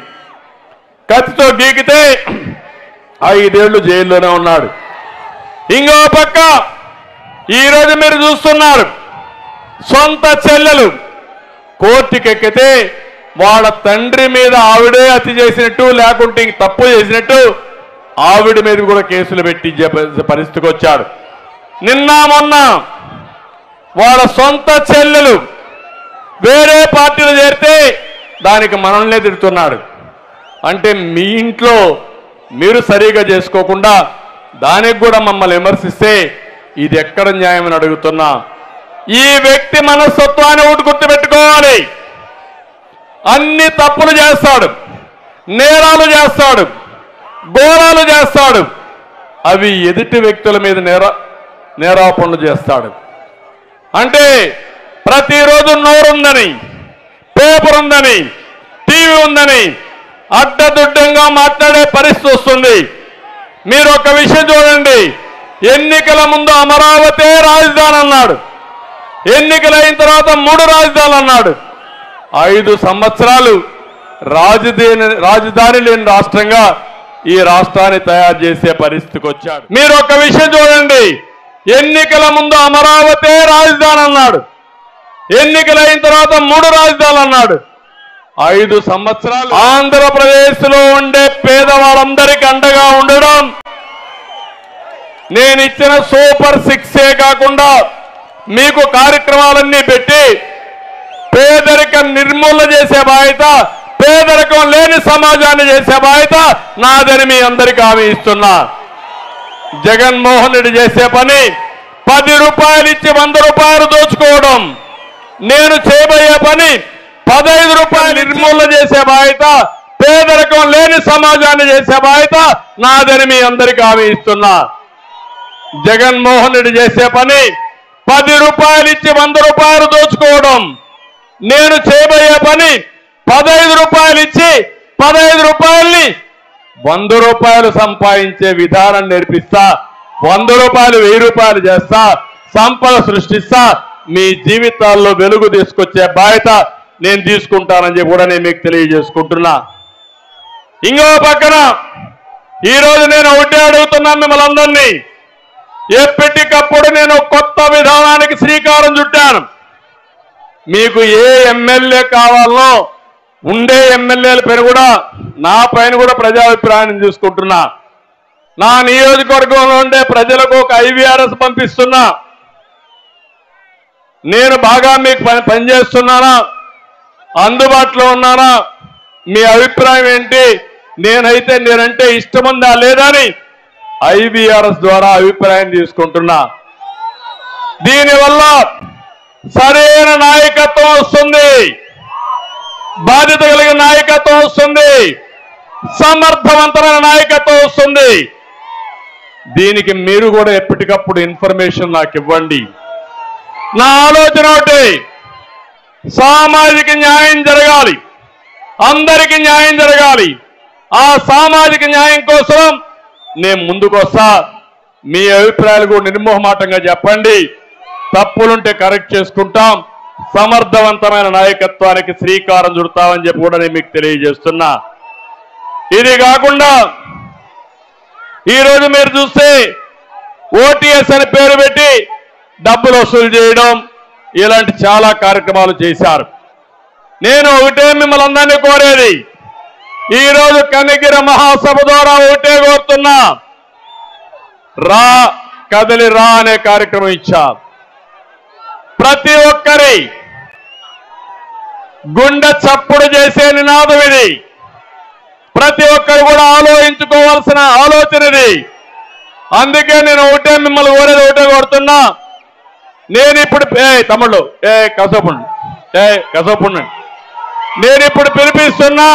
కత్తితో గీకితే 5 ఏళ్ళు జైల్లోనే ఉన్నాడు. ఇంకో పక్క ఈరోజు మీరు చూస్తున్నారు, సొంత చెల్లెలు కోర్టుకెక్కితే వాళ్ళ తండ్రి మీద ఆవిడే హత్య చేసినట్టు లేకుంటే ఇంక తప్పు చేసినట్టు ఆవిడ మీద కూడా కేసులు పెట్టి పరిస్థితికి వచ్చాడు. నిన్న మొన్న వాళ్ళ సొంత చెల్లెలు వేరే పార్టీలు చేరితే దానికి మనల్నే తిడుతున్నాడు. అంటే మీ ఇంట్లో మీరు సరిగా చేసుకోకుండా దానికి కూడా మమ్మల్ని విమర్శిస్తే ఇది ఎక్కడ న్యాయం అని అడుగుతున్నా. ఈ వ్యక్తి మనస్తత్వాన్ని ఒకటి గుర్తుపెట్టుకోవాలి. అన్ని తప్పులు చేస్తాడు, నేరాలు చేస్తాడు, ఘోరాలు చేస్తాడు. అవి ఎదుటి వ్యక్తుల మీద నేరాపణలు చేస్తాడు. అంటే ప్రతిరోజు నోరుందని, పేపర్ ఉందని, టీవీ ఉందని అడ్డదుడ్డంగా మాట్లాడే పరిస్థితి వస్తుంది. మీరు ఒక విషయం చూడండి, ఎన్నికల ముందు అమరావతి రాజధాని అన్నాడు, ఎన్నికలైన తర్వాత 3 రాజధానులు అన్నాడు. 5 సంవత్సరాలు రాజధాని లేని రాష్ట్రంగా ఈ రాష్ట్రాన్ని తయారు చేసే పరిస్థితికి వచ్చాడు. మీరు ఒక విషయం చూడండి, ఎన్నికల ముందు అమరావతి రాజధాని అన్నాడు, ఎన్నికలైన తర్వాత 3 రాజధానులు అన్నాడు. 5 సంవత్సరాలు ఆంధ్రప్రదేశ్లో ఉండే పేదవాళ్ళందరికీ అండగా ఉండడం, నేను ఇచ్చిన సూపర్ 6 కాకుండా మీకు కార్యక్రమాలన్నీ పెట్టి పేదరికం నిర్మూలన చేసే బాధ్యత, పేదరికం లేని సమాజాన్ని చేసే బాధ్యత నాదని మీ అందరికీ హామీ ఇస్తున్నా. జగన్మోహన్ రెడ్డి చేసే పని 10 రూపాయలు ఇచ్చి 100 రూపాయలు దోచుకోవడం, నేను చేయబోయే పని 15 రూపాయలు నిర్మూలన చేసే బాధ్యత, పేదరికం లేని సమాజాన్ని చేసే బాధ్యత నాదని మీ అందరికీ హామీ ఇస్తున్నా. జగన్మోహన్ రెడ్డి చేసే పని 10 రూపాయలు ఇచ్చి 100 రూపాయలు దోచుకోవడం, నేను చేయబోయే పని 15 రూపాయలు ఇచ్చి 15 రూపాయల్ని 100 రూపాయలు సంపాదించే విధానం నేర్పిస్తా. 100 రూపాయలు 1000 రూపాయలు చేస్తా, సంపద సృష్టిస్తా, మీ జీవితాల్లో వెలుగు తీసుకొచ్చే బాధ్యత నేను తీసుకుంటానని చెప్పి కూడా నేను మీకు తెలియజేసుకుంటున్నా. ఇంకో పక్కన ఈరోజు నేను ఒకటే అడుగుతున్నాను మిమ్మల్ని అందరినీ. ఎప్పటికప్పుడు నేను కొత్త విధానానికి శ్రీకారం చుట్టాను. మీకు ఏ ఎమ్మెల్యే కావాలో ఉండే ఎమ్మెల్యేల పైన కూడా నా పైన కూడా ప్రజాభిప్రాయాన్ని తీసుకుంటున్నా. నా నియోజకవర్గంలో ఉండే ప్రజలకు ఒక ఐవీఆర్ఎస్ పంపిస్తున్నా. నేను బాగా మీకు పనిచేస్తున్నానా, అందుబాటులో ఉన్నానా, మీ అభిప్రాయం ఏంటి, నేనంటే ఇష్టముందా లేదా అని ఐవీఆర్ఎస్ ద్వారా అభిప్రాయం తీసుకుంటున్నా. దీనివల్ల సరైన నాయకత్వం వస్తుంది, బాధ్యత కలిగిన నాయకత్వం వస్తుంది, సమర్థవంతమైన నాయకత్వం వస్తుంది. దీనికి మీరు కూడా ఎప్పటికప్పుడు ఇన్ఫర్మేషన్ నాకు ఇవ్వండి. నా ఆలోచన ఒకటి, సామాజిక న్యాయం జరగాలి, అందరికీ న్యాయం జరగాలి. ఆ సామాజిక న్యాయం కోసం నేను ముందుకొస్తా. మీ అభిప్రాయాలు కూడా నిర్మోహమాటంగా చెప్పండి. తప్పులుంటే కరెక్ట్ చేసుకుంటాం. సమర్థవంతమైన నాయకత్వానికి శ్రీకారం చుడతామని చెప్పి కూడా నేను మీకు తెలియజేస్తున్నా. ఇది కాకుండా ఈరోజు మీరు చూస్తే ఓటీఎస్ అని పేరు పెట్టి డబ్బులు వసూలు చేయడం, ఇలాంటి చాలా కార్యక్రమాలు చేశారు. నేను ఒకటే మిమ్మల్ని అందరినీ కోరేది, ఈరోజు కనిగిరి మహాసభ ద్వారా ఒకటే కోరుతున్నా, రా కదలి రా అనే కార్యక్రమం ఇచ్చారు. ప్రతి ఒక్కరి గుండె చప్పుడు చేసే నినాదం ఇది. ప్రతి ఒక్కరు కూడా ఆలోచించుకోవాల్సిన ఆలోచన ఇది. అందుకే నేను ఒకటే మిమ్మల్ని కోరేది, ఒకటే కోరుతున్నా. నేను ఇప్పుడు తమ్ముళ్ళు కసపుండి నేను ఇప్పుడు పిలిపిస్తున్నా.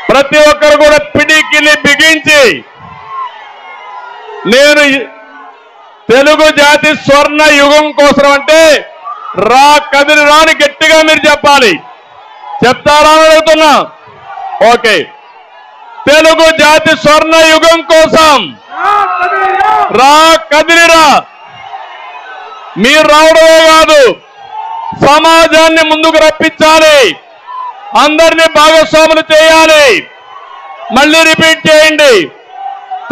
ప్రతి ఒక్కరు కూడా పిడికిలి బిగించి నేను తెలుగు జాతి స్వర్ణ యుగం కోసం అంటే రా కదిలి రాని గట్టిగా మీరు చెప్పాలి. చెప్తారా అని అడుగుతున్నా. ఓకే, తెలుగు జాతి స్వర్ణ యుగం కోసం రా కదిలిరా. మీరు రావడమే కాదు, సమాజాన్ని ముందుకు రప్పించాలి, అందరినీ భాగస్వాములు చేయాలి. మళ్ళీ రిపీట్ చేయండి,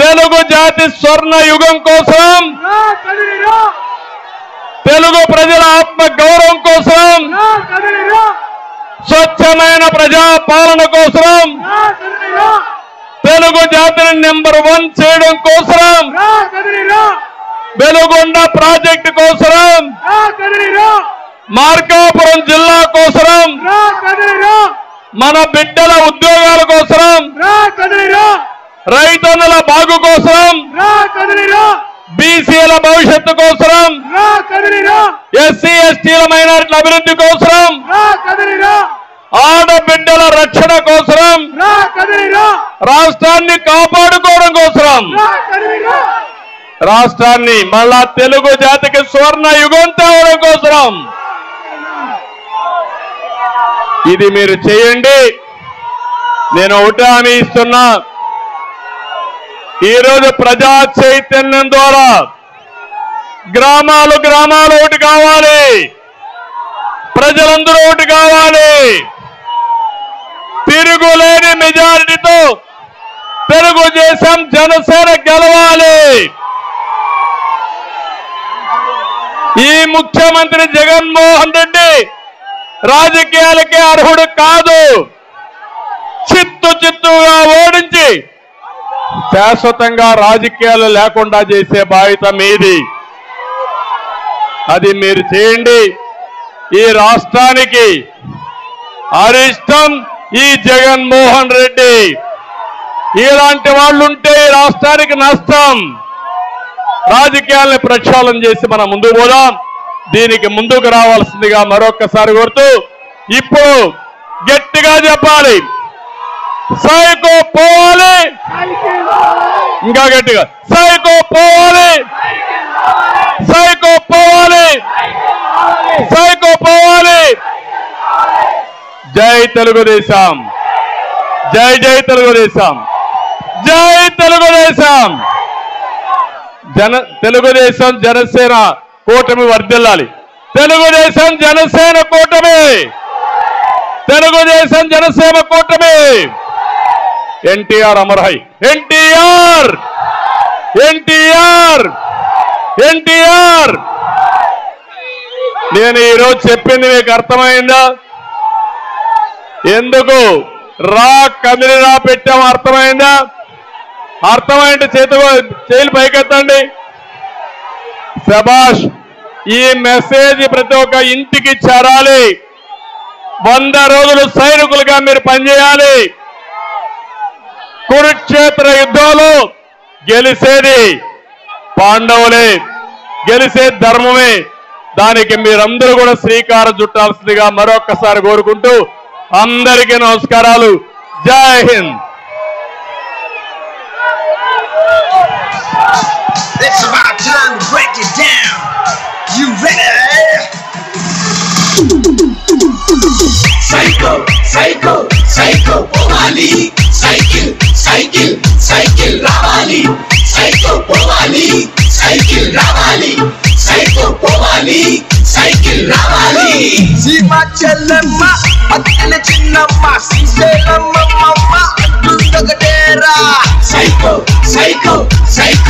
తెలుగు జాతి స్వర్ణ యుగం కోసం, తెలుగు ప్రజల ఆత్మ గౌరవం కోసం, స్వచ్ఛమైన ప్రజా పాలన కోసం, తెలుగు జాతిని నెంబర్ 1 చేయడం కోసం, వెలుగొండ ప్రాజెక్టు కోసం, మార్కాపురం జిల్లా కోసం, మన బిడ్డల ఉద్యోగాల కోసం, రైతన్నుల బాగు కోసం, బీసీల భవిష్యత్తు కోసం, ఎస్సీ ఎస్టీల మైనారిటీల అభివృద్ధి కోసం, ఆడబిడ్డల రక్షణ కోసం, రాష్ట్రాన్ని కాపాడుకోవడం కోసం, రాష్ట్రాన్ని మళ్ళా తెలుగు జాతికి స్వర్ణ యుగం తేవడం కోసం ఇది మీరు చేయండి. నేను ఒకటి హామీ ఇస్తున్నా, ఈరోజు ప్రజా చైతన్యం ద్వారా గ్రామాలు ఒకటి కావాలి, ప్రజలందరూ ఒకటి కావాలి. తిరుగులేని మెజారిటీతో తెలుగుదేశం జనసేన గెలవాలి. ఈ ముఖ్యమంత్రి జగన్మోహన్ రెడ్డి రాజకీయాలకే అర్హుడు కాదు. చిత్తుగా ఓడించి శాశ్వతంగా రాజకీయాలు లేకుండా చేసే బాధ్యత మీది. అది మీరు చేయండి. ఈ రాష్ట్రానికి అరిష్టం ఈ జగన్మోహన్ రెడ్డి. ఇలాంటి వాళ్ళుంటే ఈ రాష్ట్రానికి నష్టం. రాజకీయాల్ని ప్రక్షాళన చేసి మనం ముందుకు పోదాం. దీనికి ముందుకు రావాల్సిందిగా మరొక్కసారి కోరుతూ, ఇప్పుడు గట్టిగా చెప్పాలి, సైకో పోవాలి, ఇంకా గట్టిగా సైకో పోవాలి, సైకో పోవాలి, సైకో పోవాలి. జై తెలుగుదేశం, జై జై తెలుగుదేశం, జై తెలుగుదేశం. తెలుగుదేశం జనసేన కూటమి వర్ధిల్లాలి. తెలుగుదేశం జనసేన కూటమి, తెలుగుదేశం జనసేన కూటమి. ఎన్టీఆర్ అమరహై. ఎన్టీఆర్ ఎన్టీఆర్ ఎన్టీఆర్. నేను ఈరోజు చెప్పింది మీకు అర్థమైందా? ఎందుకు రా కదిలిరా పెట్టాము అర్థమైందా? అర్థమైంటే చేతులు పైకెత్తండి. శభాష్. ఈ మెసేజ్ ప్రతి ఒక్క ఇంటికి చేరాలి. 100 రోజులు సైనికులుగా మీరు పనిచేయాలి. కురుక్షేత్ర యుద్ధంలో గెలిసేది పాండవులే, గెలిసేది ధర్మమే. దానికి మీరందరూ కూడా శ్రీకారం చుట్టాల్సిందిగా మరొక్కసారి కోరుకుంటూ అందరికీ నమస్కారాలు. జై Hind. It's about time to break it down. You ready? Psycho, psycho, psycho, povali. Cycle, cycle, cycle, ravali. Psycho, povali. Cycle, ravali. Psycho, povali. Cycle, ravali. Sima chellamma, attene chinnamma, Sriselamma mamma, attundagadera. Psycho, psycho, psycho.